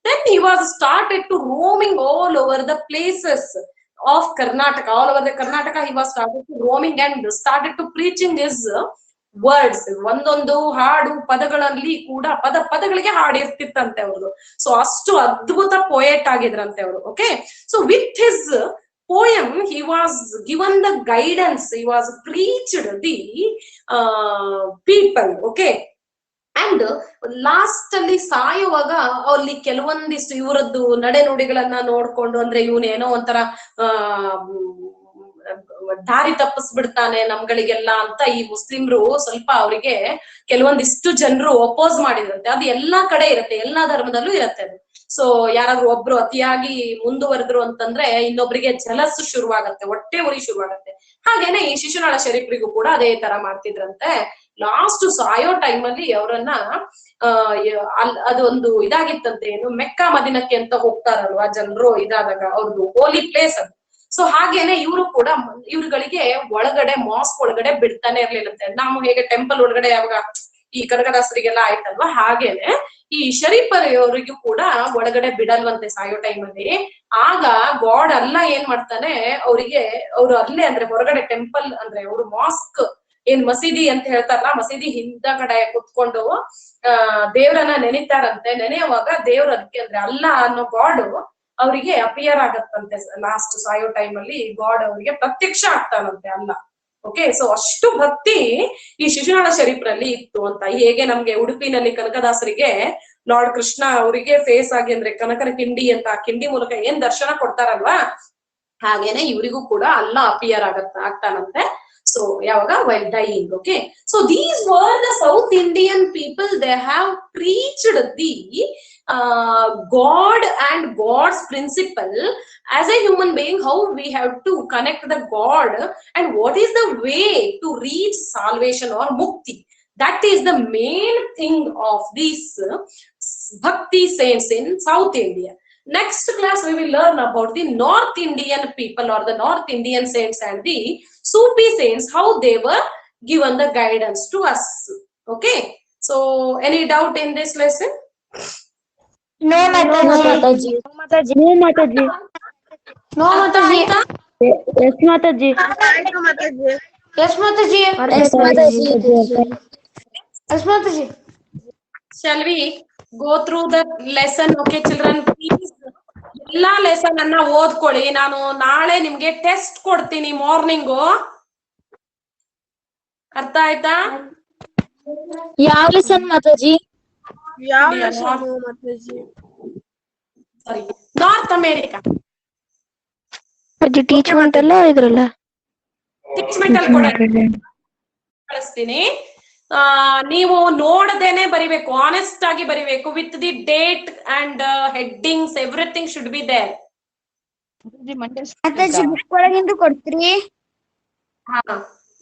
Then he was started to roaming all over the places of Karnataka. All over the Karnataka he was started to roaming and started to preaching his words. ಒಂದೊಂದು ಹಾಡು ಪದಗಳಲ್ಲಿ ಕೂಡ ಪದಗಳಿಗೆ ಹಾಡು ಇರ್ತಿತ್ತಂತೆ ಅವರು. So ಅಷ್ಟು ಅದ್ಭುತ poet ಆಗಿದ್ರಂತೆ ಅವರು. Okay, so with his poem he was given the guidance, he was preached the people. Okay, and last ಅಲ್ಲಿ ಸಾಯುವಾಗ ಅಲ್ಲಿ ಕೆಲವೊಂದಿಷ್ಟು ಇವರದ್ದು ನಡೆ ನುಡಿಗಳನ್ನ ನೋಡ್ಕೊಂಡು, ಅಂದ್ರೆ ಇವನೇನೋ ಒಂಥರ ದಾರಿ ತಪ್ಪಿಸ್ಬಿಡ್ತಾನೆ ನಮ್ಗಳಿಗೆಲ್ಲ ಅಂತ ಈ ಮುಸ್ಲಿಮ್ರು ಸ್ವಲ್ಪ ಅವರಿಗೆ ಕೆಲವೊಂದಿಷ್ಟು ಜನರು ಅಪೋಸ್ ಮಾಡಿದ್ರಂತೆ. ಅದು ಎಲ್ಲಾ ಕಡೆ ಇರುತ್ತೆ, ಎಲ್ಲಾ ಧರ್ಮದಲ್ಲೂ ಇರುತ್ತೆ ಅದು. ಸೊ ಯಾರಾದ್ರೂ ಒಬ್ರು ಅತಿಯಾಗಿ ಮುಂದುವರೆದ್ರು ಅಂತಂದ್ರೆ ಇನ್ನೊಬ್ರಿಗೆ ಜಲಸ್ ಶುರುವಾಗತ್ತೆ, ಹೊಟ್ಟೆ ಉರಿ ಶುರುವಾಗತ್ತೆ. ಹಾಗೇನೆ ಈ ಶಿಶುನಾಳ ಶರೀಫ್ರಿಗೂ ಕೂಡ ಅದೇ ತರ ಮಾಡ್ತಿದ್ರಂತೆ. ಲಾಸ್ಟ್ ಸಾಯೋ ಟೈಮ್ ಅಲ್ಲಿ ಅವರನ್ನ ಅದೊಂದು ಇದಾಗಿತ್ತಂತೆ, ಏನು ಮೆಕ್ಕಾ ಮದಿನಕ್ಕೆ ಅಂತ ಹೋಗ್ತಾರಲ್ವಾ ಜನರು, ಇದಾದಾಗ ಅವ್ರದ್ದು ಹೋಲಿ ಪ್ಲೇಸ್ ಅದು. ಸೊ ಹಾಗೇನೆ ಇವರು ಕೂಡ ಇವ್ರುಗಳಿಗೆ ಒಳಗಡೆ ಮಾಸ್ಕ್ ಒಳಗಡೆ ಬಿಡ್ತಾನೆ ಇರ್ಲಿಲ್ಲಂತೆ. ನಾವು ಹೇಗೆ ಟೆಂಪಲ್ ಒಳಗಡೆ ಯಾವಾಗ ಈ ಕನಕದಾಸರಿಗೆಲ್ಲ ಆಯ್ತಲ್ವಾ, ಹಾಗೇನೆ ಈ ಶರೀಫರಿಗೂ ಕೂಡ ಒಳಗಡೆ ಬಿಡಲ್ವಂತೆ ಸಾಯೋ ಟೈಮ್ ಅಲ್ಲಿ. ಆಗ ಗಾಡ್ ಅಲ್ಲ ಏನ್ ಮಾಡ್ತಾನೆ ಅವರಿಗೆ, ಅವ್ರು ಅಲ್ಲೇ ಅಂದ್ರೆ ಹೊರಗಡೆ ಟೆಂಪಲ್ ಅಂದ್ರೆ ಅವರು ಮಾಸ್ಕ್ ಏನ್ ಮಸೀದಿ ಅಂತ ಹೇಳ್ತಾರಲ್ಲ, ಮಸೀದಿ ಹಿಂದಗಡೆ ಕುತ್ಕೊಂಡು ದೇವ್ರನ್ನ ನೆನಿತಾರಂತೆ. ನೆನೆಯುವಾಗ ದೇವ್ರ ಅದಕ್ಕೆ ಅಂದ್ರೆ ಅಲ್ಲ ಅನ್ನೋ ಗಾಡ್ ಅವರಿಗೆ ಅಪಿಯರ್ ಆಗತ್ತಂತೆ. ಲಾಸ್ಟ್ ಸಾಯೋ ಟೈಮ್ ಅಲ್ಲಿ ಗಾಡ್ ಅವರಿಗೆ ಪ್ರತ್ಯಕ್ಷ ಆಗ್ತಾನಂತೆ ಅಲ್ಲ. ಓಕೆ, ಸೊ ಅಷ್ಟು ಭಕ್ತಿ ಈ ಶಿಶುನಾಳ ಶರೀಫ್ರಲ್ಲಿ ಇತ್ತು ಅಂತ. ಹೇಗೆ ನಮ್ಗೆ ಉಡುಪಿನಲ್ಲಿ ಕನಕದಾಸರಿಗೆ ಲಾರ್ಡ್ ಕೃಷ್ಣ ಅವರಿಗೆ ಫೇಸ್ ಆಗಿ ಅಂದ್ರೆ ಕನಕನ ಕಿಂಡಿ ಅಂತ, ಆ ಕಿಂಡಿ ಮೂಲಕ ಏನ್ ದರ್ಶನ ಕೊಡ್ತಾರಲ್ವಾ, ಹಾಗೇನೆ ಇವರಿಗೂ ಕೂಡ ಅಲ್ಲ appear ಆಗ್ತಾನಂತೆ. So yavaga while dying. Okay, so these were the South Indian people. They have preached the God and God's principle as a human being, how we have to connect the God and what is the way to reach salvation or mukti. That is the main thing of these bhakti saints in South India. Next class we will learn about the North Indian people or the North Indian saints and the Sufi saints, how they were given the guidance to us. Okay, so any doubt in this lesson? No, Mataji. No, Mataji. No, Mataji. Yes, Mataji. ಆಯ್ತು Mataji. Yes, Mataji. Yes, Mataji. Yes, Mataji. Shall we go through the lesson? Okay, children, please ಎಲ್ಲಾ lesson ಅನ್ನ ಓದ್ಕೊಳ್ಳಿ. ನಾನು ನಾಳೆ ನಿಮ್ಗೆ test ಕೊಡ್ತೀನಿ morning. ಅರ್ಥ ಆಯ್ತಾ? ಯಾವ ಲೆಸನ್ ಮಾತಾಜಿ? ಯಾವ lesson ಮಾತಾಜಿ? ಸಾರಿ, ನಾರ್ತ್ ಅಮೇರಿಕಾ ಅಜ್ಜಿ ಟೀಚ್ಮೆಂಟ್ ಎಲ್ಲ ಇದ್ರಲ್ಲ ಟೀಚ್ಮೆಂಟ್ ಅಲ್ಲಿ ಕಳಿಸ್ತೀನಿ. ನೀವು ನೋಡದೇನೆ ಬರಿಬೇಕು, ಆನೆಸ್ಟ್ ಆಗಿ ಬರಿಬೇಕು. With the date and headings everything should be there. Mataji book ಒಳಗಿಂದು ಕೊಡ್ತೀರಿ?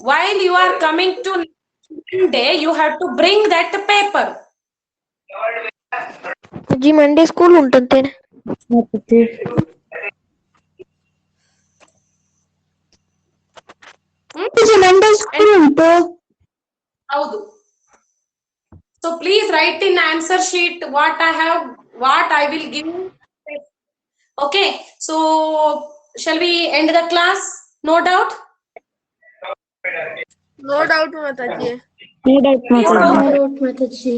While you are coming to Monday, you have to bring that paper. ಅಜ್ಜಿ ಮಂಡೇ ಸ್ಕೂಲ್ ಉಂಟಂತೇನೆ. ಮಂಡೇ ಸ್ಕೂಲ್ ಉಂಟು. ಹೌದು. So please write in answer sheet what I will give. Okay, so shall we end the class? No doubt? No doubt Mataji. Doubt Mataji.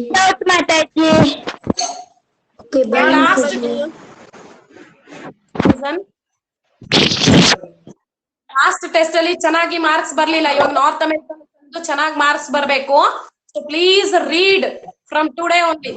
Last test ಅಲ್ಲಿ ಚೆನ್ನಾಗಿ marks ಬರ್ಲಿಲ್ಲ. ಇವಾಗ north America ಚೆನ್ನಾಗಿ marks ಬರ್ಬೇಕು. So please read from today only.